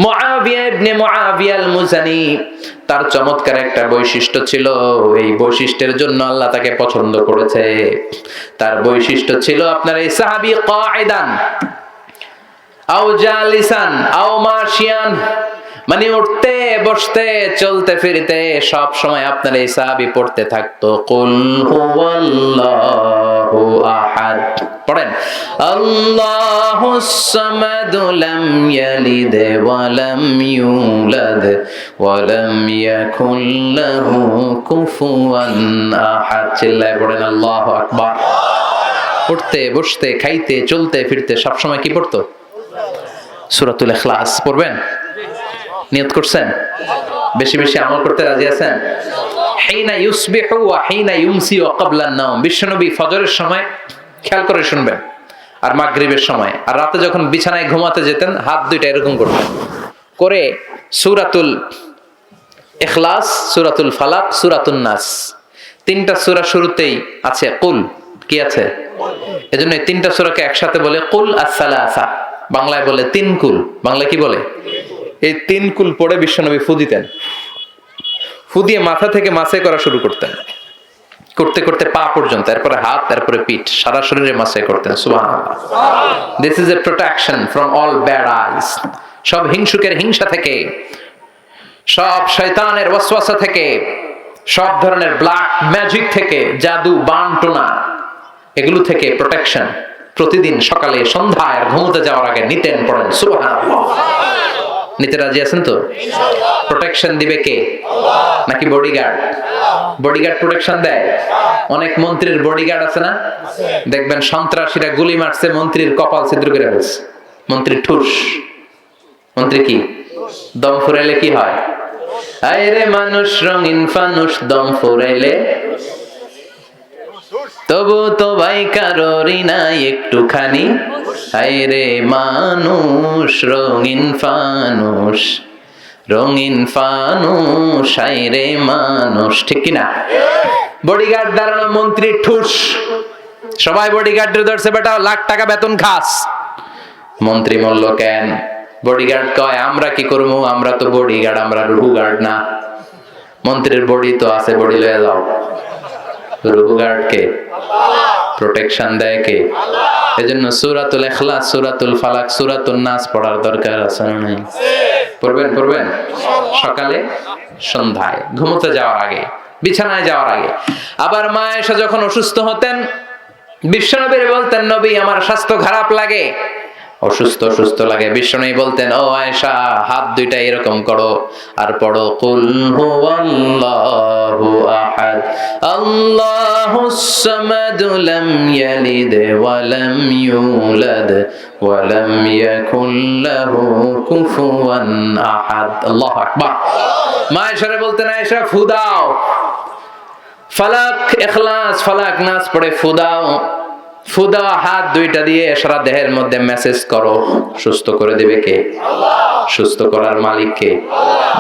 মুআবিয়া ইবনে মুআবিয়া আল মুজানি, তার চমৎকার একটা বৈশিষ্ট্য ছিল। এই বৈশিষ্ট্যের জন্য আল্লাহ তাকে পছন্দ করেছে। তার বৈশিষ্ট্য ছিল, আপনার এই সাহাবী কাঈদান আও জালিসান আও মাশিয়ান, মানে উঠতে বসতে চলতে ফিরতে সব সময় আপনার এই সাহাবী পড়তে থাকতো, কুল হুয়াল্লাহু আহাদ। পড়েন, আল্লাহুস সামাদ, লাম ইয়ালিদ ওয়া লাম ইউলাদ ওয়া লাম ইয়াকুল লাহু কুফুয়ান আহাদ। চিল্লায় পড়েন আল্লাহু আকবার। উঠতে বসতে খাইতে চলতে ফিরতে সব সময় কি পড়তো? সূরাতুল ইখলাস পড়বেন? নিয়ত করছেন? বেশি বেশি আমল করতে রাজি আছেন? হিনা ইউসবিহু ওয়া হিনা ইউমসি ওয়া ক্বাবলা আন-নাওম। বিশ্বনবী ফজরের সময়, খেয়াল করে শুনবেন, আর মাগরিবের সময়, আর রাতে যখন বিছানায় ঘুমাতে যেতেন হাত দুইটা এরকম করতেন, করে সূরাতুল ইখলাস, সূরাতুল ফালাক, সূরাতুন নাস, 3টা সূরা শুরুতেই আছে কুল। কি আছে? এজন্য এই 3টা সূরাকে একসাথে বলে কুল আস-সালাসা, বাংলায় বলে 3 কুল। বাংলা কি বলে? এই 3 কুল পড়ে বিশ্বনবী ফু দিতেন। ফু দিয়ে মাথা থেকে মাসাই করা শুরু করতেন, করতে করতে পা পর্যন্ত, তারপরে হাত, তারপরে পিঠ, সারা শরীরে মাসাই করতেন। সুবহানাল্লাহ। This is a protection from all bad eyes. সব হিংসুকের হিংসা থেকে, সব শয়তানের ওয়াসওয়াসা থেকে, সব ধরনের ব্ল্যাক ম্যাজিক থেকে, জাদু বানটোনা এগুলো থেকে প্রোটেকশন প্রতিদিন সকালে সন্ধ্যায় আর ঘুমোতে যাওয়ার আগে নিতেন, পড়েন সুবহানাল্লাহ। নিতে রাজি আছেন তো? প্রোটেকশন দিবে কে? নাকি বডিগার্ড? বডিগার্ড প্রোটেকশন দেয়। অনেক মন্ত্রীর বডিগার্ড আছে না? দেখবেন সন্ত্রাসীরা গুলি মারছে, মন্ত্রীর কপাল ছিদ্র করে ফেলছে, মন্ত্রী ঠুস। মন্ত্রী কি দম ফুরাইলে কি হয়? আরে মানুষ রঙিন ফানুষ, দম ফুরাইলে তবু তো ভাই কারোরই নাই একটুখানি। আরে মানুষ রঙিন ফানুষ, রঙিন ফানুষ, আরে মানুষ, ঠিক কিনা? বডিগার্ড দাঁড়ানো, মন্ত্রী ঠুস। সবাই বডিগার্ডের ধরছে, বেটা লাখ টাকা বেতন খাস। মন্ত্রী বলল কেন? বডিগার্ড কয় আমরা কি করবো, আমরা তো বডিগার্ড, আমরা রুহু গার্ড না। মন্ত্রীর বডি তো আছে, বডি লয়ে যাও। রুহু গার্ড কে? প্রোটেকশন দেয় কে? এজন্য সূরাতুল ইখলাস, সূরাতুল ফালাক, সূরাতুন নাস পড়ার দরকার আছে না নাই? পড়বেন সকালে সন্ধ্যায়, ঘুমোতে যাওয়ার আগে, বিছানায় যাওয়ার আগে। আবার মা আয়েশা যখন অসুস্থ হতেন, বিশ্বনবী বলতেন নবী আমার স্বাস্থ্য খারাপ লাগে, অসুস্থ লাগে। বিশ্বনবী বলতেন ও আয়েশা হাত দুইটা এরকম করো আর পড়ো কুল হুয়াল্লাহু আহাদ আল্লাহুস সামাদ লাম ইয়ালিদ ওয়া লাম ইউলাদ ওয়া লাম ইয়াকুল লাহু কুফুয়ান আহাদ। আল্লাহু আকবার। মা আয়েশা বলতেন আয়েশা ফু দাও, ফালাক ইখলাস ফালাক নাস পড়ে ফু দাও। ফুদা হাত দুইটা দিয়ে সারা দেহের মধ্যে মেসেজ করো, সুস্থ করে দেবে কে? সুস্থ করার মালিক কে?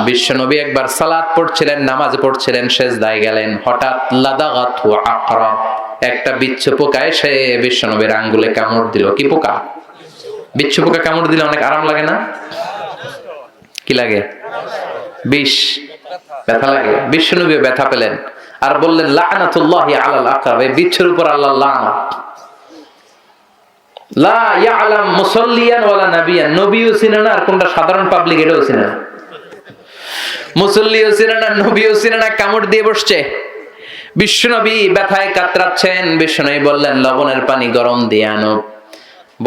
বিশ্বনবী একবার সালাত পড়ছিলেন, নামাজ পড়ছিলেন, সেজদায় গেলেন, হঠাৎ লাদাগাতু আকরাব, একটা বিচ্ছু পোকা এসে বিশ্বনবীর আঙ্গুলে কামড় দিল। কি পোকা? বিচ্ছু পোকা কামড় দিলে অনেক আরাম লাগে না? কি লাগে? বিষ, ব্যথা লাগে। বিশ্বনবী ব্যথা পেলেন আর বললেন লাআনাতুল্লাহি আলাল আকরাব, এই বিচ্ছুর উপর আল্লাহর লানত। লা ইয়ালাম মুসাল্লিয়ান ওয়ালা নাবিয়ান, নবীও চিনে না আর কোনটা সাধারণ পাবলিক এটাও চিনে না, মুসল্লিও চিনে না, নবীও চিনে না, কামড় দিয়ে বসছে। বিশ্বনবী ব্যথায় কাতরাচ্ছেন। বিশ্বনবী বললেন লবণের পানি গরম দিয়ে আনো।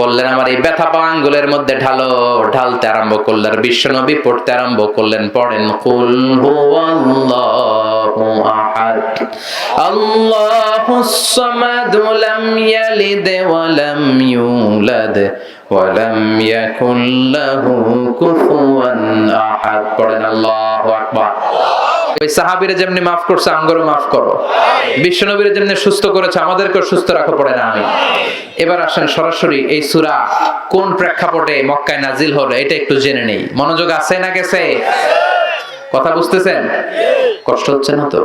বললেন আমার এই ব্যথা পা আঙ্গুলের মধ্যে ঢালো। ঢালতে আরম্ভ করলেন। বিশ্বনবী পড়তে আরম্ভ করলেন। পড়েন কুল হুয়াল্লাহু আহাদ আল্লাহুস সামাদ লাম ইয়ালিদ ওয়া লাম ইউলাদ ওয়া লাম ইয়াকুল লাহু কুফুয়ান আহাদ। পড়েন আল্লাহু আকবার। ওই সাহাবীরা যেমনি মাফ করছে আমগরও মাফ করো। বিশ্বনবীর যেমনি সুস্থ করেছে আমাদেরকেও সুস্থ রাখো, পড়ে না আমি। এবার আসেন সরাসরি এই সূরা কোন প্রেক্ষাপটে মক্কায় নাজিল হলো এটা একটু জেনে নেই। মনোযোগ আছে না গেছে? কথা বুঝতেছেন? কষ্ট হচ্ছে না তো?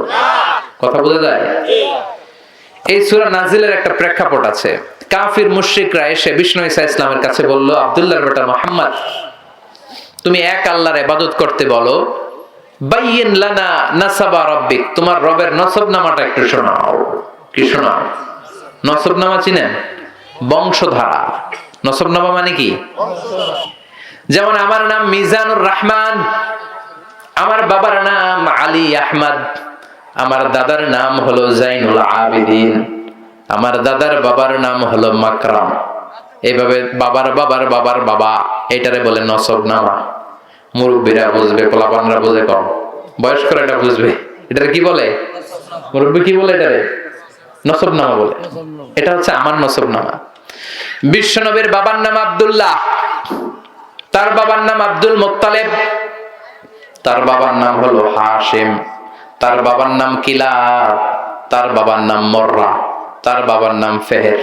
কথা বোঝা যায়? এই সূরা নাজিলের একটা প্রেক্ষাপট আছে। কাফির মুশরিকরা এসে বিষ্ণু ঈসা ইসলামের কাছে বলল আব্দুল্লাহর বেটা মুহাম্মদ তুমি এক আল্লাহর ইবাদত করতে বলো, বাইয়িন লানা নাসাবা রাব্বিক, তোমার রবের নসবনামাটা একটু শোনাও। কি শোনাও? নসবনামা চিনেন? বংশধারা। নসবনামা মানে কি? যেমন আমার নাম মিজানুর রহমান, আমার বাবার নাম আলী আহমদ, আমার দাদার নাম হলো জাইনুল আবিদিন, আমার দাদার বাবার নাম হলো মাকরাম। এইভাবে বাবার বাবার বাবার বাবা, এটারে বলে নসবনামা। মুরব্বীরা বুঝবে, পোলাপানরা বুঝে কম, বয়স্করা এটা বুঝবে। এটারে কি বলে? মুরব্বী কি বলে? এটারে নসবনামা বলে। এটা হচ্ছে আমার নসবনামা। বিশ্বনবীর বাবার নাম আব্দুল্লাহ, তার বাবার নাম আব্দুল মুত্তালিব, তার বাবার নাম হলো হাশিম, তার বাবার নাম কিলাব, তার বাবার নাম মররা, তার বাবার নাম ফেহের,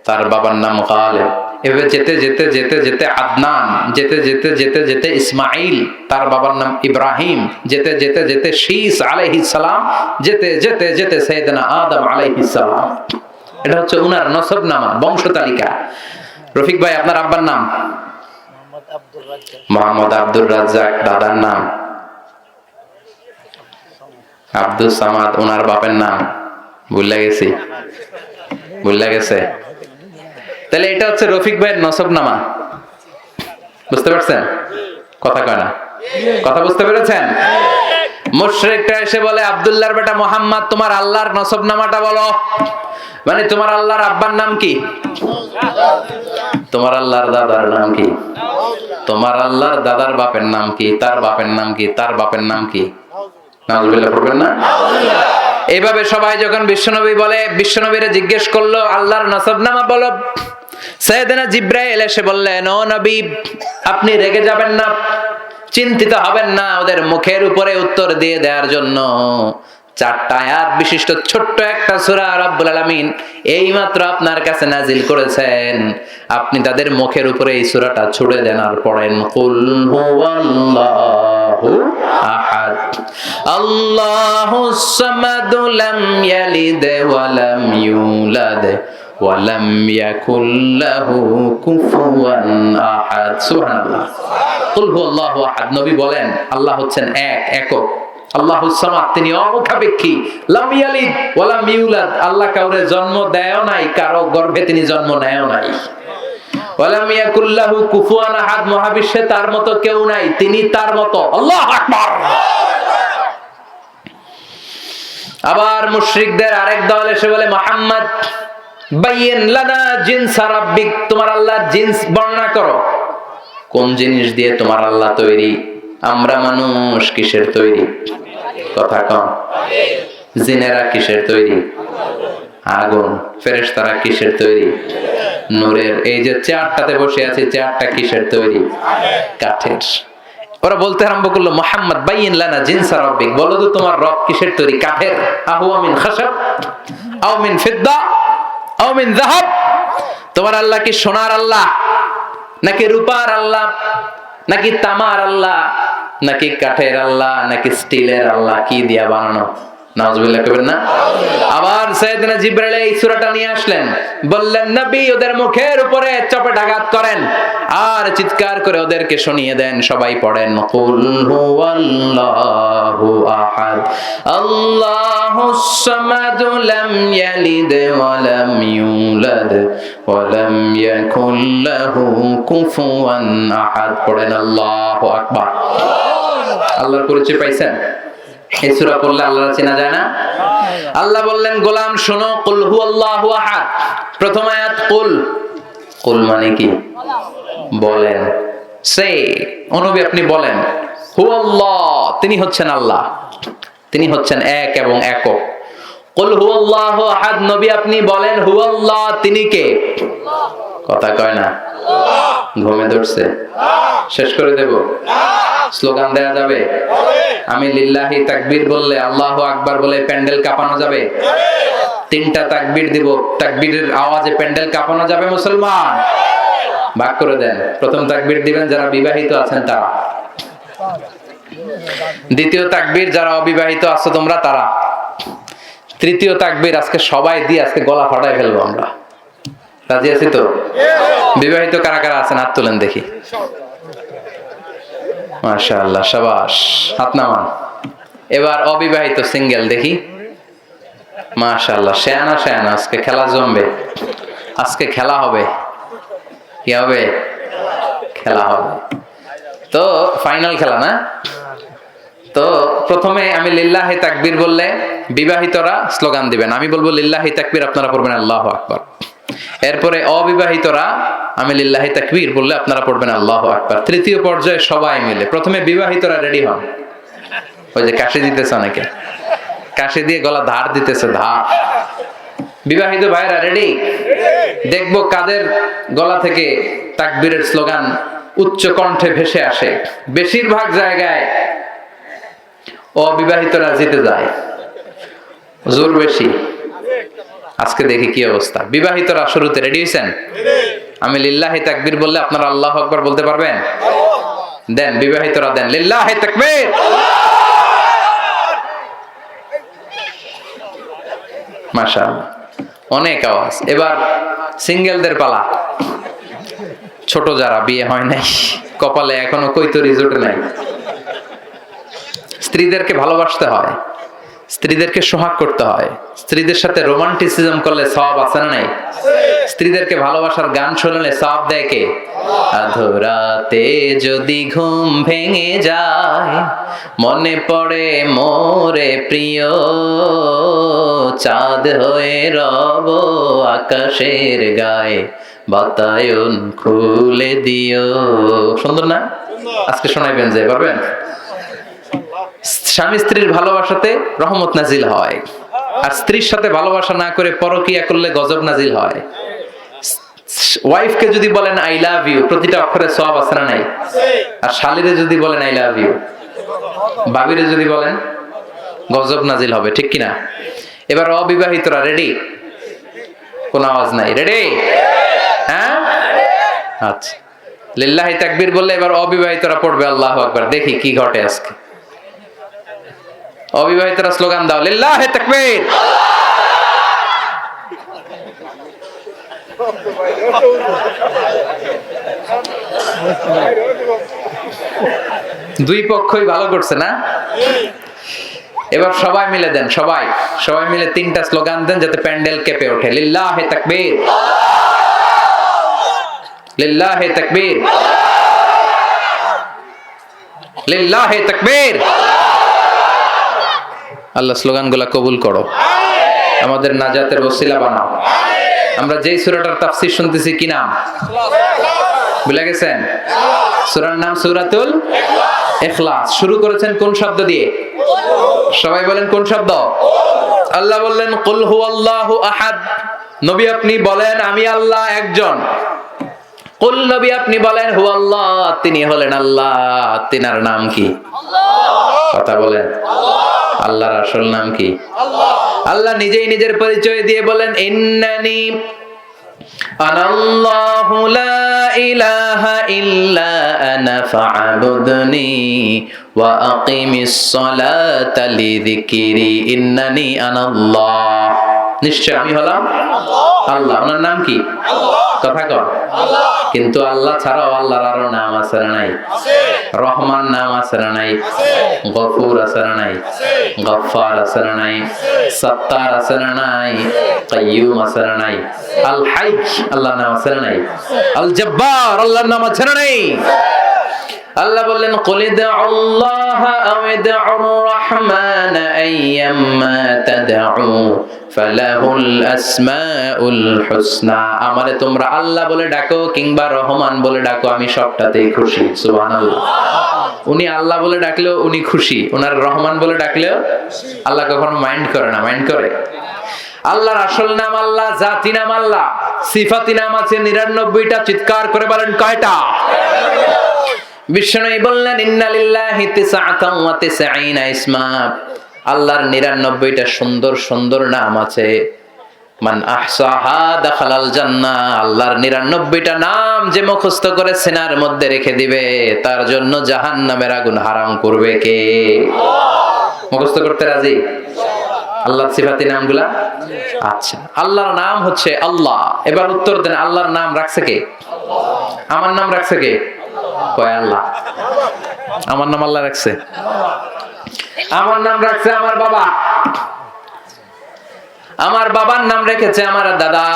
তার বাবার নাম গালিব। এভাবে যেতে যেতে যেতে যেতে আদনান, যেতে যেতে যেতে যেতে ইসমাইল, তার বাবার নাম ইব্রাহিম, যেতে যেতে যেতে শীস আলাইহিস সালাম, যেতে যেতে যেতে সাইয়েদনা আদম আলাইহিস সালাম। এটা হচ্ছে উনার নসবনামা, বংশ তালিকা। রফিক ভাই আপনার আব্বার নাম? মোহাম্মদ আব্দুর রাজ্জাক। দাদার নাম আব্দুল সামাদ। ওনার বাপের নাম ভুলে গেছি, ভুলে গেছে। তাহলে এটা হচ্ছে রফিক ভাইয়ের নসবনামা। বুঝতে পারছেন? কথা কয় না? কথা বুঝতে পেরেছেন? মুশরিকরা এসে বলে, আব্দুল্লাহর বেটা মুহাম্মদ, তোমার আল্লাহর নসবনামাটা বলো। মানে তোমার আল্লাহর আব্বার নাম কি? তোমার আল্লাহর দাদার নাম কি? তোমার আল্লাহর দাদার বাপের নাম কি? তার বাপের নাম কি? তার বাপের নাম কি? নাউজুবিল্লাহ পড়বেন না? এইভাবে সবাই যখন বিশ্বনবী বলে, বিশ্বনবীরে জিজ্ঞেস করলো আল্লাহর নসবনামা বলো। সাইয়েদনা জিবরাইল এসে বললেন, ও নবী, আপনি রেগে যাবেন না, চিন্তিত হবেন না। ওদের মুখের উপরে উত্তর দিয়ে দেওয়ার জন্য 4টা আয়াত বিশিষ্ট ছোট্ট একটা সূরা রব্বুল আলামিন এইমাত্র আপনার কাছে নাজিল করেছেন। আপনি তাদের মুখের উপরে এই সূরাটা ছুড়ে দেন আর পড়েন, কুল হুয়াল্লাহু আহাদ আল্লাহুস সামাদ লাম ইয়ালিদ ওয়া লাম ইউলাদ ওয়া লাম ইয়াকুল লাহু কুফুয়ান আহাদ। সুবহানাল্লাহ। কুল হুয়াল্লাহু আহাদ, নবী বলেন আল্লাহ হচ্ছেন এক, একক। আল্লাহুস সামাদ, তিনি অমুখাপেক্ষী। লাম ইয়ালিদ ওয়া লাম ইউলাদ, আল্লাহ কাউরে জন্ম দেয়ও নাই, কারো গর্ভে তিনি জন্ম নেয়ও নাই। ওয়া লাম ইয়াকুল লাহু কুফুয়ান আহাদ, মহাবিশ্বে তার মতো কেউ নাই, তিনি তার মতো। আল্লাহু আকবার। আবার মুশরিকদের আরেক দল এসে বলে, মুহাম্মদ বাইয়িন লানা জিনস রাব্বিক, তোমার আল্লাহর জিনস বর্ণনা করো। কোন জিনিস দিয়ে তোমার আল্লাহ তৈরি? আমরা মানুষ কিসের তৈরি? কথা কম। জিনেরা কিসের তৈরি? আগুন। ফেরেশতারা কিসের তৈরি? নূরের। এই যে চেয়ারটাতে বসে আছে, চেয়ারটা কিসের তৈরি? কাঠের। ওরা বলতে আরম্ভ করলো, মুহাম্মদ বাইয়িন লানা জিনস রাব্বিক, বলো তো তোমার রব কিসের তৈরি? কাঠের। আহুয়া মিন খাশাব আও মিন ফিদ্দা আও মিন যাহাব, তোমার আল্লাহ কি সোনার আল্লাহ, নাকি রূপার আল্লাহ, নাকি তামার আল্লাহ, নাকি কাঠের আল্লাহ, নাকি স্টিলের আল্লাহ? কি দিয়া বানানো? নাউজুবিল্লাহ কইবেন না? আবার সাইয়েদনা জিবরাইল এই সূরাটা নিয়ে আসলেন, বললেন নবী ওদের মুখের উপরে চপেটাঘাত করেন আর চিৎকার করে ওদেরকে শুনিয়ে দেন। সবাই পড়েন, কুল হুয়াল্লাহু আহাদ আল্লাহুস সামাদ লাম ইয়ালিদ ওয়া লাম ইউলাদ ওয়া লাম ইয়াকুল লাহু কুফুয়ান আহাদ। পড়েন আল্লাহু আকবার। আল্লাহর পরিচয় পাইছেন? এই সূরা পড়লে আল্লাহর চেনা যায় না? আল্লাহ বললেন, গোলাম শোনো, কুল হুয়াল্লাহু আহাদ। প্রথম আয়াত কুল। কুল মানে কি? বলেন। সে ও নবী আপনি বলেন, হুয়াল্লাহ, তিনি হচ্ছেন আল্লাহ, তিনি হচ্ছেন এক এবং একক। কুল হুয়াল্লাহু আহাদ, নবী আপনি বলেন হুয়াল্লাহ, তিনি কে? কথা কয় না। ঘুমে ধরছে? শেষ করে দেব? স্লোগান দেয়া যাবে? আমি লিল্লাহি তাকবীর বললে, আল্লাহু আকবার বলে প্যান্ডেল কাঁপানো যাবে? 3টা তাকবীর দিব, তাকবীরের আওয়াজে প্যান্ডেল কাঁপানো যাবে মুসলমান? ভাগ করে দেন। প্রথম তাকবীর দিবেন যারা বিবাহিত আছেন তারা, দ্বিতীয় তাকবীর যারা অবিবাহিত আছো তোমরা তারা, তৃতীয় তাকবীর আজকে সবাই দিয়ে আজকে গলা ফাটাই ফেলবো আমরা। রাজি আছি তো? বিবাহিত কারা কারা আছেন হাত তুলেন দেখি। মাশাআল্লাহ, শাবাশ, হাত নামান। এবার অবিবাহিত সিঙ্গেল দেখি। মাশাআল্লাহ, শেয়ানা শেয়ানা, আজকে খেলা জমবে, আজকে খেলা হবে। কি হবে? খেলা হবে। তো ফাইনাল খেলা না? তো প্রথমে আমি লিল্লাহি তাকবীর বললে বিবাহিতরা স্লোগান দিবেন, আমি বলবো লিল্লাহি তাকবীর, আপনারা পড়বেন আল্লাহু আকবার। এরপরে অবিবাহিতরা আমি লিল্লাহি তাকবীর বললে আপনারা পড়বেন আল্লাহু আকবার। তৃতীয় পর্যায়ে সবাই মিলে, প্রথমে বিবাহিতরা রেডি হন। ওই যে কাশি দিতেছে অনেকে, কাশি দিয়ে গলা ধার দিতেছে, ধার। বিবাহিত ভাইরা রেডি? দেখবো কাদের গলা থেকে তাকবীরের স্লোগান উচ্চ কণ্ঠে ভেসে আসে। বেশিরভাগ জায়গায় অবিবাহিতরা জিতে যায়, জোর বেশি। আজকে দেখি কি অবস্থা। বিবাহিতরা শুরুতে রেডি হয়েছেন? আমি লিল্লাহি তাকবীর বললে আপনারা আল্লাহু আকবার বলতে পারবেন? দেন, বিবাহিতরা দেন লিল্লাহি তাকবীর। মাশাআল্লাহ, অনেক আওয়াজ। এবার সিঙ্গেলদের পালা। ছোট যারা বিয়ে হয় নাই, কপালে এখনো কৈতরি জোটে নাই, স্ত্রীদেরকে ভালোবাসতে হয়। স্ত্রীদেরকে সোহাগ করতে হয়, স্ত্রীদের সাথে রোমান্টিসিজম করলে সওয়াব আছে না নাই? স্ত্রীদেরকে ভালোবাসার গান শোনালে সওয়াব দেয় কে? আধরাতে যদি ঘুম ভেঙে যায়, মনে পড়ে মোরে প্রিয়, চাঁদ হয়ে রব আকাশের গায়ে, বাতায়ন খুলে দিও। সুন্দর না? আজকে শোনাইবেন যে পারবেন? স্বামী স্ত্রীর ভালোবাসাতে রহমত নাজিল হয়, আর স্ত্রীর সাথে ভালোবাসা না করে পরকিয়া করলে গজব নাজিল হয়। ওয়াইফকে যদি বলেন আই লাভ ইউ, প্রতিটা অক্ষরে সওয়াব আছে না নাই? আর শালীরে যদি বলেন আই লাভ ইউ, ভাবিরে যদি বলেন, গজব নাজিল হবে, ঠিক কিনা? এবার অবিবাহিতরা রেডি? কোন আওয়াজ নাই, রেডি? হ্যাঁ, আচ্ছা। লিল্লাহি তাকবীর বললে এবার অবিবাহিতরা পড়বে আল্লাহু আকবার। দেখি কি ঘটে আজকে। অবিবাহিতরা স্লোগান দাও, লিল্লাহি তাকবীর। দুই পক্ষই ভালো করছে না? এবার সবাই মিলে দেন, সবাই মিলে 3টা স্লোগান দেন যাতে প্যান্ডেল কেঁপে ওঠে। লিল্লাহি তাকবীর, লিল্লাহি তাকবীর, লিল্লাহি তাকবীর। আল্লাহ স্লোগানগুলো কবুল করো, আমাদের নাজাতের ওসিলা বানাও। আমরা যেই সূরাটার তাফসীর শুনতেছি কি নাম ভুলে গেছেন? সূরার নাম সূরাতুল ইখলাস। শুরু করেছেন কোন শব্দ দিয়ে? সবাই বলেন কোন শব্দ? আল্লাহ বললেন কুল হুয়াল্লাহু আহাদ। নবী আপনি বলেন আমি আল্লাহ একজন। কুল নবী আপনি বলেন হুয়াল্লাহ, তিনি হলেন আল্লাহ। তিনার নাম কি? কথা বলেন। আল্লাহর আসল নাম কি? আল্লাহ নিজেই নিজের পরিচয় দিয়ে বলেন ইন্নানি আনাল্লাহু লা ইলাহা ইল্লা আনা ফা'বুদনি ওয়া আকিমিস সালাতা লিযিকরি। ইন্নানি আনাল্লাহ, নিশ্চয় আমি হলাম আল্লাহ। ওনার নাম কি? কথা কর। কিন্তু আল্লাহ ছাড়াও আল্লাহর আরো নাম আছে না নাই? রহমান নাম আছে না নাই? গফুর আছে না নাই? গফফার আছে না নাই? সত্তার আছে না নাই? কাইয়ুম আছে না নাই? আল হাই আল্লাহর নাম আছে না নাই? আল জব্বার আল্লাহর নাম আছে না নাই? আল্লাহ বললেন কুল ইদউল্লাহা আও ইদউর রাহমান আইয়াম্মা তাদউ ফালাহুল আসমাউল হুসনা। আমারে তোমরা আল্লাহ বলে ডাকো কিংবা রহমান বলে ডাকো, আমি সবটাতেই খুশি। সুবহানাল্লাহ। উনি আল্লাহ বলে ডাকলেও উনি খুশি, ওনার রহমান বলে ডাকলেও আল্লাহ কখনো মাইন্ড করে না। মাইন্ড করে? আল্লাহর আসল নাম আল্লাহ, জাতি নাম আল্লাহ, সিফাতি নাম আছে 99টা। চিৎকার করে বলেন কয়টা? বিষ্ণু বললেন ইন্না লিল্লাহি তিসআতান ওয়া তিসঈনা ইসমা। আল্লাহর 99টা সুন্দর সুন্দর নাম আছে। মান আহসাহা দাখালাল জান্নাহ। আল্লাহর 99টা নাম যে মুখস্থ করে সিনার মধ্যে রেখে দিবে, তার জন্য জাহান্নামের আগুন হারাম করবে কে? মুখস্থ করতে রাজি? আল্লাহর সিফাতি নামগুলা। আচ্ছা, আল্লাহর নাম হচ্ছে আল্লাহ। এবার উত্তর দেন, আল্লাহর নাম রাখছে কে? আমার নাম রাখছে কে? কয় আল্লাহ। আমার নাম আল্লাহ রাখছে? আমার নাম রাখছে আমার বাবা। আমার বাবার নাম রেখেছে আমার দাদা।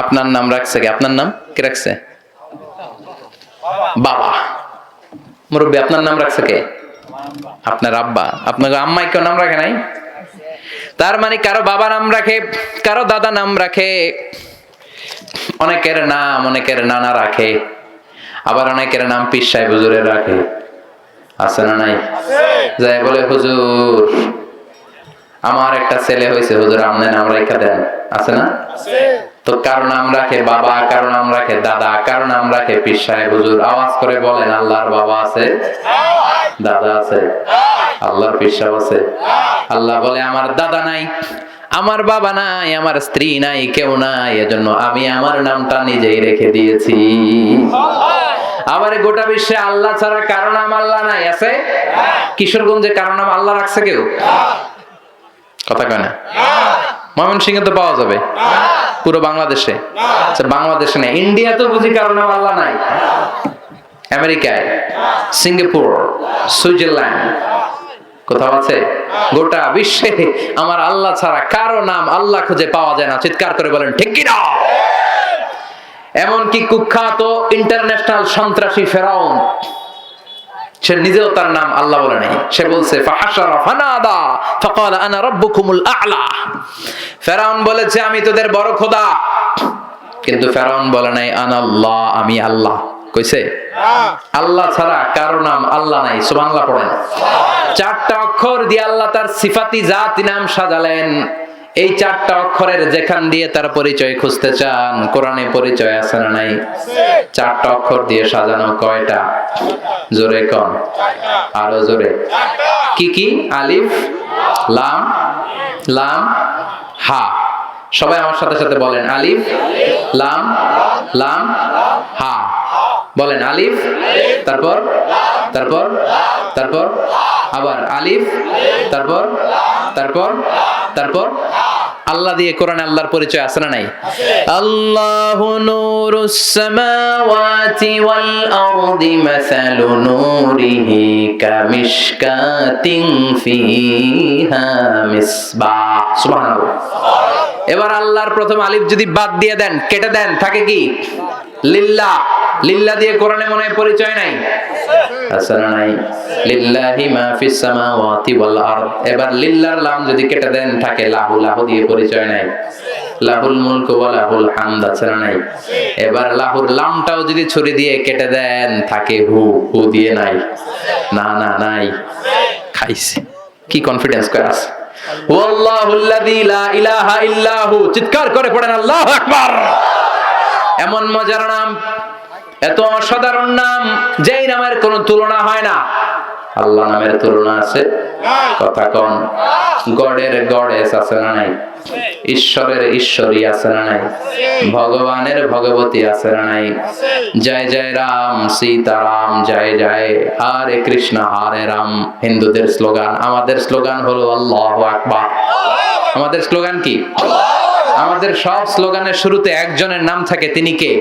আপনার নাম রাখছে কে? আপনার নাম কে রাখছে? বাবা। মুরব্বী আপনার নাম রাখছে কে? আপনার আব্বা। আপনার আম্মাই কেউ নাম রাখে নাই? তার মানে কারো বাবা নাম রাখে, কারো দাদা নাম রাখে, অনেকের নাম অনেকের নানা রাখে, আবার অনেকের নাম পীর সাহেব হুজুরে রাখে। আছে না নাই? যাই বলে হুজুর আমার একটা ছেলে হয়েছে, হুজুর আপনি নাম রাখা দেন। আছে না? তো কারো নাম রাখে বাবা, কারো নাম রাখে দাদা, কারো নাম রাখে পীর সাহেব হুজুর। আওয়াজ করে বলেন আল্লাহর বাবা আছে, দাদা আছে, আল্লাহর পীর সাহেব আছে? আল্লাহ বলে আমার দাদা নাই, আমার বাবা নাই, আমার স্ত্রী নাই, কেউ নাই, এজন্য আমি আমার নামটা নিজেই রেখে দিয়েছি। আবার গোটা বিশ্বে আল্লাহ ছাড়া কারো নাম আল্লাহ নাই। আছে? কিশোরগঞ্জে কারো নাম আল্লাহ রাখছে কেউ? কথা কয় না? ময়মনসিংহে তো পাওয়া যাবে, পুরো বাংলাদেশে? বাংলাদেশে নেই, ইন্ডিয়া তো বুঝি কারো নাম আল্লাহ নাই। আমেরিকায়, সিঙ্গাপুর, সুইজারল্যান্ড কোথাও আছে? গোটা বিশ্বে আমার আল্লাহ ছাড়া কারো নাম আল্লাহ খুঁজে পাওয়া যায় না। চিৎকার করে বলেন ঠিক কি না? এমনকি কুখ্যাত ইন্টারন্যাশনাল সন্ত্রাসী ফেরাউন, সে নিজেও তার নাম আল্লাহ বলে নাই। সে বলছে ফাহাশারা ফানাদা ফাকালা আনা রাব্বুকুমুল আ'লা। ফেরাউন বলেছে আমি তোদের বড় খোদা, কিন্তু ফেরাউন বলে নাই আনাল্লাহ, আমি আল্লাহ। কইছে আল্লাহ ছাড়া কারো নাম আল্লাহ নাই। সুবহানাল্লাহ পড়েন। চারটা অক্ষর দিয়ে আল্লাহ তার সিফাতি জাতি নাম সাজালেন। এই চারটা অক্ষরের যেখান দিয়ে তার পরিচয় খুঁজতে চান, কোরআনে পরিচয় আছে না নাই? চারটা অক্ষর দিয়ে সাজানো কয়টা? জোরে কোন, আরো জোরে। কি কি? আলিফ লাম লাম হা। সবাই আমার সাথে সাথে বলেন আলিফ লাম লাম হা। বলেন আলিফ, তারপর তারপর তারপর আবার আলিফ, তারপর তারপর তারপর আল্লাহ দিয়ে কোরআনে আল্লাহর পরিচয় আছে না নাই? আল্লাহু নূরুস সামাওয়াতি ওয়াল আরদি মাসালু নূরিহি কামিশকাতিন ফিহা মিসবাহ। সুবহানাল্লাহ। এবার আল্লাহর প্রথম আলিফ যদি বাদ দিয়ে দেন, কেটে দেন, থাকে কি? লিল্লাহ। লিল্লাহ দিয়ে কোরআনে মনে হয় পরিচয় নাই? আছে না নাই? লিল্লাহি মা ফিস সামাওয়াতি ওয়াল আরদ। এবার লিল্লাহর লাম যদি কেটে দেন, থাকে লাহু। লাহু দিয়ে পরিচয় নাই? লাহুল মুলকু ওয়া লাহুল হামদ। আছে না নাই? এবার লাহুর লামটাও যদি ছুরি দিয়ে কেটে দেন, থাকে হু। হু দিয়ে নাই? না না নাই। খাইছে। কি কনফিডেন্স করে আছে? ওয়াল্লাহুল্লাযী লা ইলাহা ইল্লাহু। চিৎকার করে পড়েন আল্লাহু আকবার। এমন মজার নাম, এত অসাধারণ নাম, যেই নামের কোনো তুলনা হয় না। আল্লাহ নামের তুলনা আছে? কথা কন। গডের গডেস আছে না নাই? ঈশ্বরের ঈশ্বরী আছে না নাই? ভগবানের ভগবতী আছে না নাই? জয় জয় রাম সীতারাম, জয় জয় হরে কৃষ্ণ হরে রাম। হিন্দুদের স্লোগান, আমাদের স্লোগান হলো আল্লাহু আকবার। আমাদের স্লোগান কি? আমাদের সব স্লোগানের শুরুতে একজনের নাম থাকে। তিনি কে?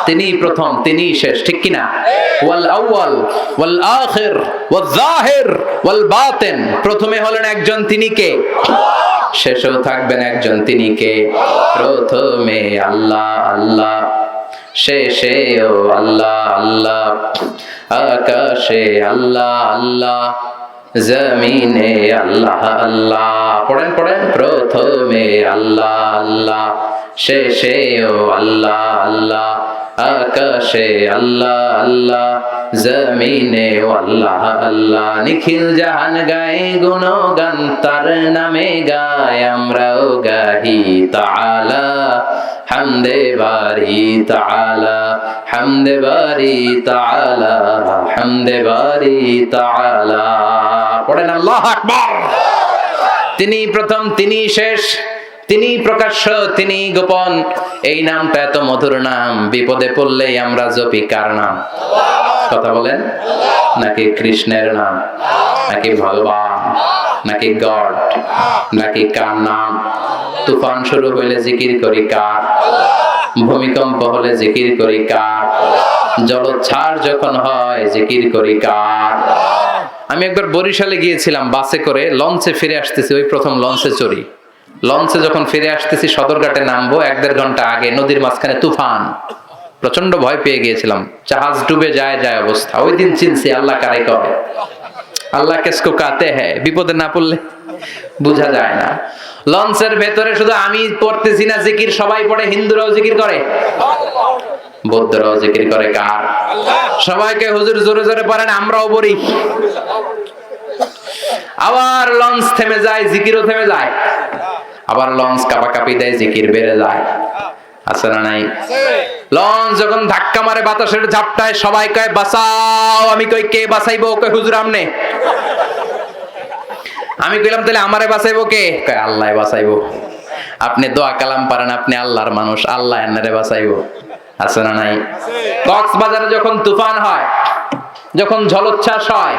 তিনি প্রথম, তিনি শেষ, ঠিক কিনা? ওয়াল আউয়াল ওয়াল আখির ওয়াল যাহির ওয়াল বাতিন। প্রথমে হলেন একজন, তিনি কে? শেষেও থাকবেন একজন, তিনি কে? প্রথমে আল্লাহ আল্লাহ, শেষেও আল্লাহ আল্লাহ। আকাশে আল্লাহ আল্লাহ, জমিনে আল্লাহ আল্লাহ। পড়েন পড়েন। প্রথমে আল্লাহ আল্লাহ, শেষেও আল্লাহ আল্লাহ। আকাশে আল্লাহ আল্লাহ, জমিনে আল্লাহ আল্লাহ। নিখিল জাহান গায়ে গুণগান, তার নামে গায় আমরাও গাহি। তাআলা হামদে বারি তাআলা, হামদে বারি তাআলা, হামদে বারি তাআলা। পড়েন আল্লাহু আকবার। তিনি প্রথম, তিনি শেষ, তিনি প্রকাশ্য, তিনি গোপন। এই নামটা এত মধুর নাম, বিপদে পড়লেই আমরা জপি কার নাম? কথা বলেন। নাকি কৃষ্ণের নাম, নাকি ভগবান, নাকি গড, নাকি কার নাম? তুফান শুরু হইলে জিকির করি কার? ভূমিকম্প হলে জিকির করি কার? জলোচ্ছ্বাস যখন হয় জিকির করি কার? আমি একবার বরিশালে গিয়েছিলাম বাসে করে, লঞ্চে ফিরে আসতেছি, ওই প্রথম লঞ্চে চড়ি। লঞ্চে যখন ফিরে আসতেছি, সদরঘাটে নামবো, 1-1.5 ঘন্টা আগে নদীর মাঝখানে তুফান। প্রচন্ড ভয় পেয়ে গিয়েছিলাম, জাহাজ ডুবে যায় যায় অবস্থা। ওই দিন চিনছি আল্লাহ কারে কয়। আল্লাহ কেসকো কাতে হ্যায়, বিপদে না পড়লে বুঝা যায় না। লঞ্চের ভেতরে শুধু আমি পড়তেছি না জিকির, সবাই পড়ে। হিন্দুরাও জিকির করে, বৌদ্ধরাও জিকির করে কার? সবাইকে হুজুর জোরে জোরে পড়েন, আমরাও পড়ি। আবার লঞ্চ থেমে যায়, জিকিরও থেমে যায়। আবার লঞ্চ কাঁপাকাঁপি দেয়, জিকির বেড়ে যায়। আছে না নাই? লঞ্চ যখন ধাক্কা মারে বাতাসের ঝাপটায়, সবাই কয় বাঁচাও। আমি কই কে বাঁচাইবো? কয় হুজুর আমনে। আমি কইলাম তাহলে আমারে বাঁচাইবো কে? কয় আল্লাহ বাঁচাইবো। আপনি দোয়া কালাম পারেন, আপনি আল্লাহর মানুষ, আল্লাহ এনারে বাঁচাইবো। আছে না নাই? কক্সবাজারে যখন তুফান হয়, যখন জলোচ্ছ্বাস হয়,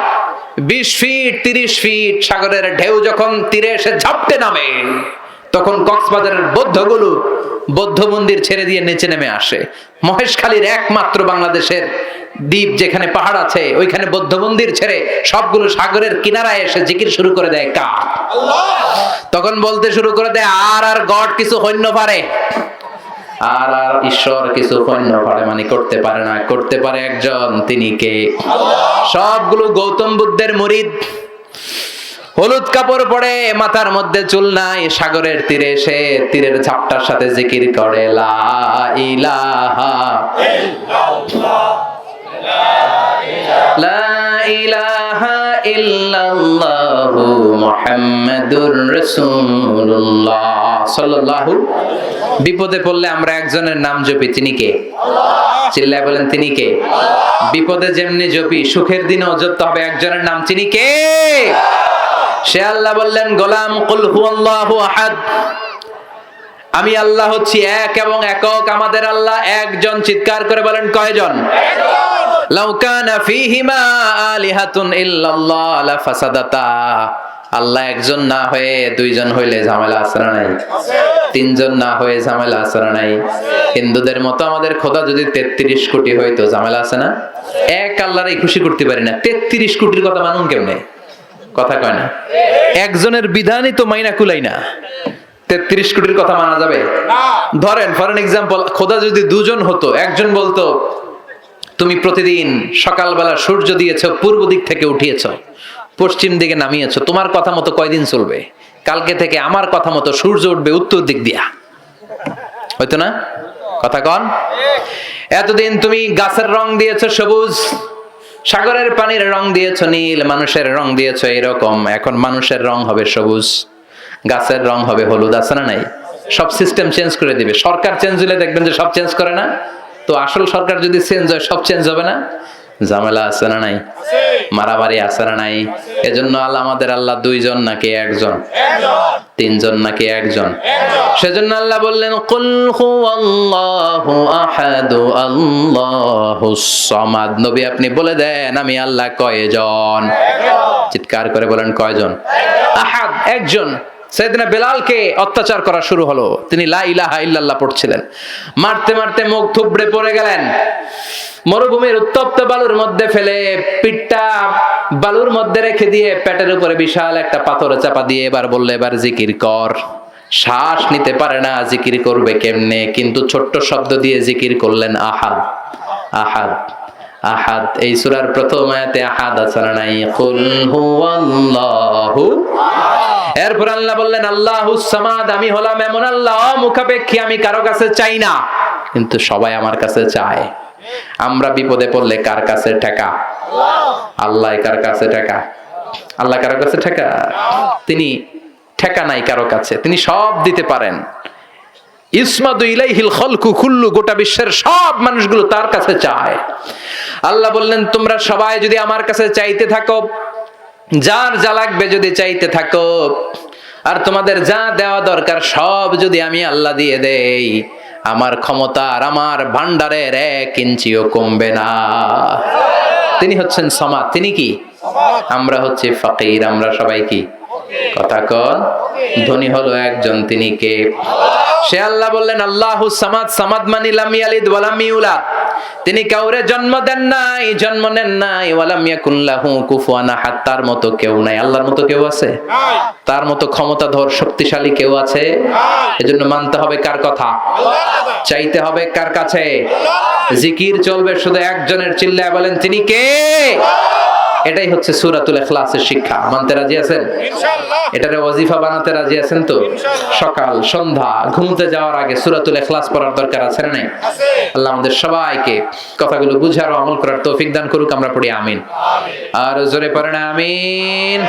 20 ফিট 30 ফিট সাগরের ঢেউ যখন তীরে এসে ঝাপটে নামে, তখন কক্সবাজারের বৌদ্ধগুলো বৌদ্ধ মন্দির ছেড়ে দিয়ে নিচে নেমে আসে। মহেশখালীর একমাত্র বাংলাদেশের দ্বীপ যেখানে পাহাড় আছে ওইখানে বৌদ্ধ মন্দির ছেড়ে সবগুলো সাগরের কিনারায় এসে জিকির শুরু করে দেয় কার? তখন বলতে শুরু করে দেয় আর গড কিছু হইন্য পারে, আর ঈশ্বর কিছু হইন্য পারে, মানে করতে পারে না, করতে পারে একজন, তিনি কে? সবগুলো গৌতম বুদ্ধের মুরিদ, হলুদ কাপড় পরে, মাথার মধ্যে চুল নাই, সাগরের তীরে এসে তীরের ঝাপটার সাথে জিকির করে লা ইলাহা লা ইলাহা ইল্লাল্লাহু মুহাম্মাদুর রাসূলুল্লাহ সাল্লাল্লাহু। বিপদে পড়লে আমরা একজনের নাম জপি, তিনি কে? চিল্লায় বলেন তিনি কে? বিপদে যেমনি জপি সুখের দিনেও জপতে হবে একজনের নাম, তিনি কে? সে আল্লাহ বললেন গোলাম কুল হুয়াল্লাহু আহাদ, আমি আল্লাহ হচ্ছি এক এবং একক, আমাদের আল্লাহ একজন। চিৎকার করে বলেন কয়জন? লাউ কানা ফীহিমা আলিহাতুন ইল্লাল্লাহ লাফাসাদাতা, আল্লাহ একজন না হয়ে দুইজন হইলে ঝামেলা আছে না নাই? তিনজন না হয়ে ঝামেলা আছে না নাই? হিন্দুদের মতো আমাদের খোদা যদি 33 কোটি হইতো ঝামেলা আছে না? এক আল্লাহরই খুশি করতে পারি না, 33 কোটির কথা মানুন কেমনে? কথা কয় না, একজনের বিধানই তো মাইনা কুলাই না, 33 কোটির কথা মানা যাবে? ধরেন ফর এন এক্সাম্পল, খোদা যদি দুজন হতো, একজন বলতো তুমি প্রতিদিন সকালবেলা সূর্য দিয়েছো, পূর্ব দিক থেকে উঠিয়েছো, পশ্চিম দিকে নামিয়েছো, তোমার কথা মতো কয়দিন চলবে? কালকে থেকে আমার কথা মতো সূর্য উঠবে উত্তর দিক দিয়া, হয়তো না? কথা কন। এতদিন তুমি গাছের রং দিয়েছো সবুজ, সাগরের পানির রং দিয়েছো নীল, মানুষের রং দিয়েছো এরকম, এখন মানুষের রং হবে সবুজ, গাছের রং হবে হলুদ, আছে না নাই? সব সিস্টেম চেঞ্জ করে দিবে। সরকার চেঞ্জ হলে দেখবেন যে সব চেঞ্জ করে না? তো আসল সরকার যদি চেঞ্জ হয় সব চেঞ্জ হবে না? ঝামেলা আছে না নাই? মারামারি আছে না নাই? এজন্য আল্লাহ আমাদের আল্লাহ দুইজন নাকি একজন? তিনজন নাকি একজন? সেজন্য আল্লাহ বললেন কুল হুয়াল্লাহু আহাদু আল্লাহুস সামাদ। নবী আপনি বলে দেন আমি আল্লাহ কয়জন? চিৎকার করে বলেন কয়জন? আহাদ, একজন। সাইয়েদনা বেলালকে অত্যাচার করা শুরু হলো, তিনি লা ইলাহা ইল্লাল্লাহ পড়ছিলেন, মারতে মারতে মুখ থুবড়ে পড়ে গেলেন, মরুভূমির উত্তপ্ত বালুর মধ্যে ফেলে পিঠটা বালুর মধ্যে রেখে দিয়ে পেটের উপরে বিশাল একটা পাথর চাপা দিয়ে এবার বললে এবার জিকির কর। শ্বাস নিতে পারে না, জিকির করবে কেমনে? কিন্তু ছোট্ট শব্দ দিয়ে জিকির করলেন আহাদ আহাদ আহাদ। এই সূরার প্রথম আয়াতে আহাদ আছে না নাই? কুল হুয়াল্লাহু। এরপর আল্লাহ বললেন আল্লাহুস সামাদ, আমি হলাম এমন আল্লাহ মুখাপেক্ষী, আমি কারো কাছে চাই না কিন্তু সবাই আমার কাছে চায়। আমরা বিপদে পড়লে কার কাছে ঠেকা? আল্লাহ। কার কাছে ঠেকা? আল্লাহ কারো কাছে ঠেকা? তিনি ঠেকা নাই কারো কাছে, তিনি সব দিতে পারেন। ইসমাদু ইলাইহিল খালকু কুল্লু, গোটা বিশ্বের সব মানুষগুলো তার কাছে চায়। আল্লাহ বললেন তোমরা সবাই যদি আমার কাছে চাইতে থাকো, যার যা লাগবে যদি চাইতে থাকো, আর তোমাদের যা দেওয়া দরকার সব যদি আমি আল্লাহ দিয়ে দেই, আমার ক্ষমতা আর আমার ভান্ডারের 1 ইঞ্চিও কমবে না। তিনি হচ্ছেন সামাদ। তিনি কি? আমরা হচ্ছে ফকির। আমরা সবাই কি? কথা কন। ধনী হলো একজন, তিনি কে? সে আল্লাহ বললেন আল্লাহুস সামাদ। সামাদ মানে লাম ইয়ালিদ ওয়া লাম ইউলাদ, তিনি কাউরে জন্ম দেন নাই, জন্ম নেন নাই। ওয়া লাম ইয়াকুন লাহু কুফুয়ান আহাদ, তার মতো কেউ নাই। আল্লাহর মতো কেউ আছে? তার মতো ক্ষমতাধর শক্তিশালী কেউ আছে? এজন্য মানতে হবে কার কথা? চাইতে হবে কার কাছে? জিকির চলবে শুধু একজনের। চিল্লায় বলেন তিনি কে? এটাই হচ্ছে সূরাতুল ইখলাসের শিক্ষা। মানতে রাজি আছেন? ইনশাআল্লাহ। এটারে ওয়াজিফা বানাতে রাজি আছেন তো? সকাল সন্ধ্যা ঘুমতে যাওয়ার আগে সূরাতুল ইখলাস পড়ার দরকার আছে না নাই? আছে। আল্লাহ আমাদের সবাইকে কথাগুলো বুঝার ও আমল করার তৌফিক দান করুক। আমরা পড়ি আমিন। আর জোরে পড়েন আমিন।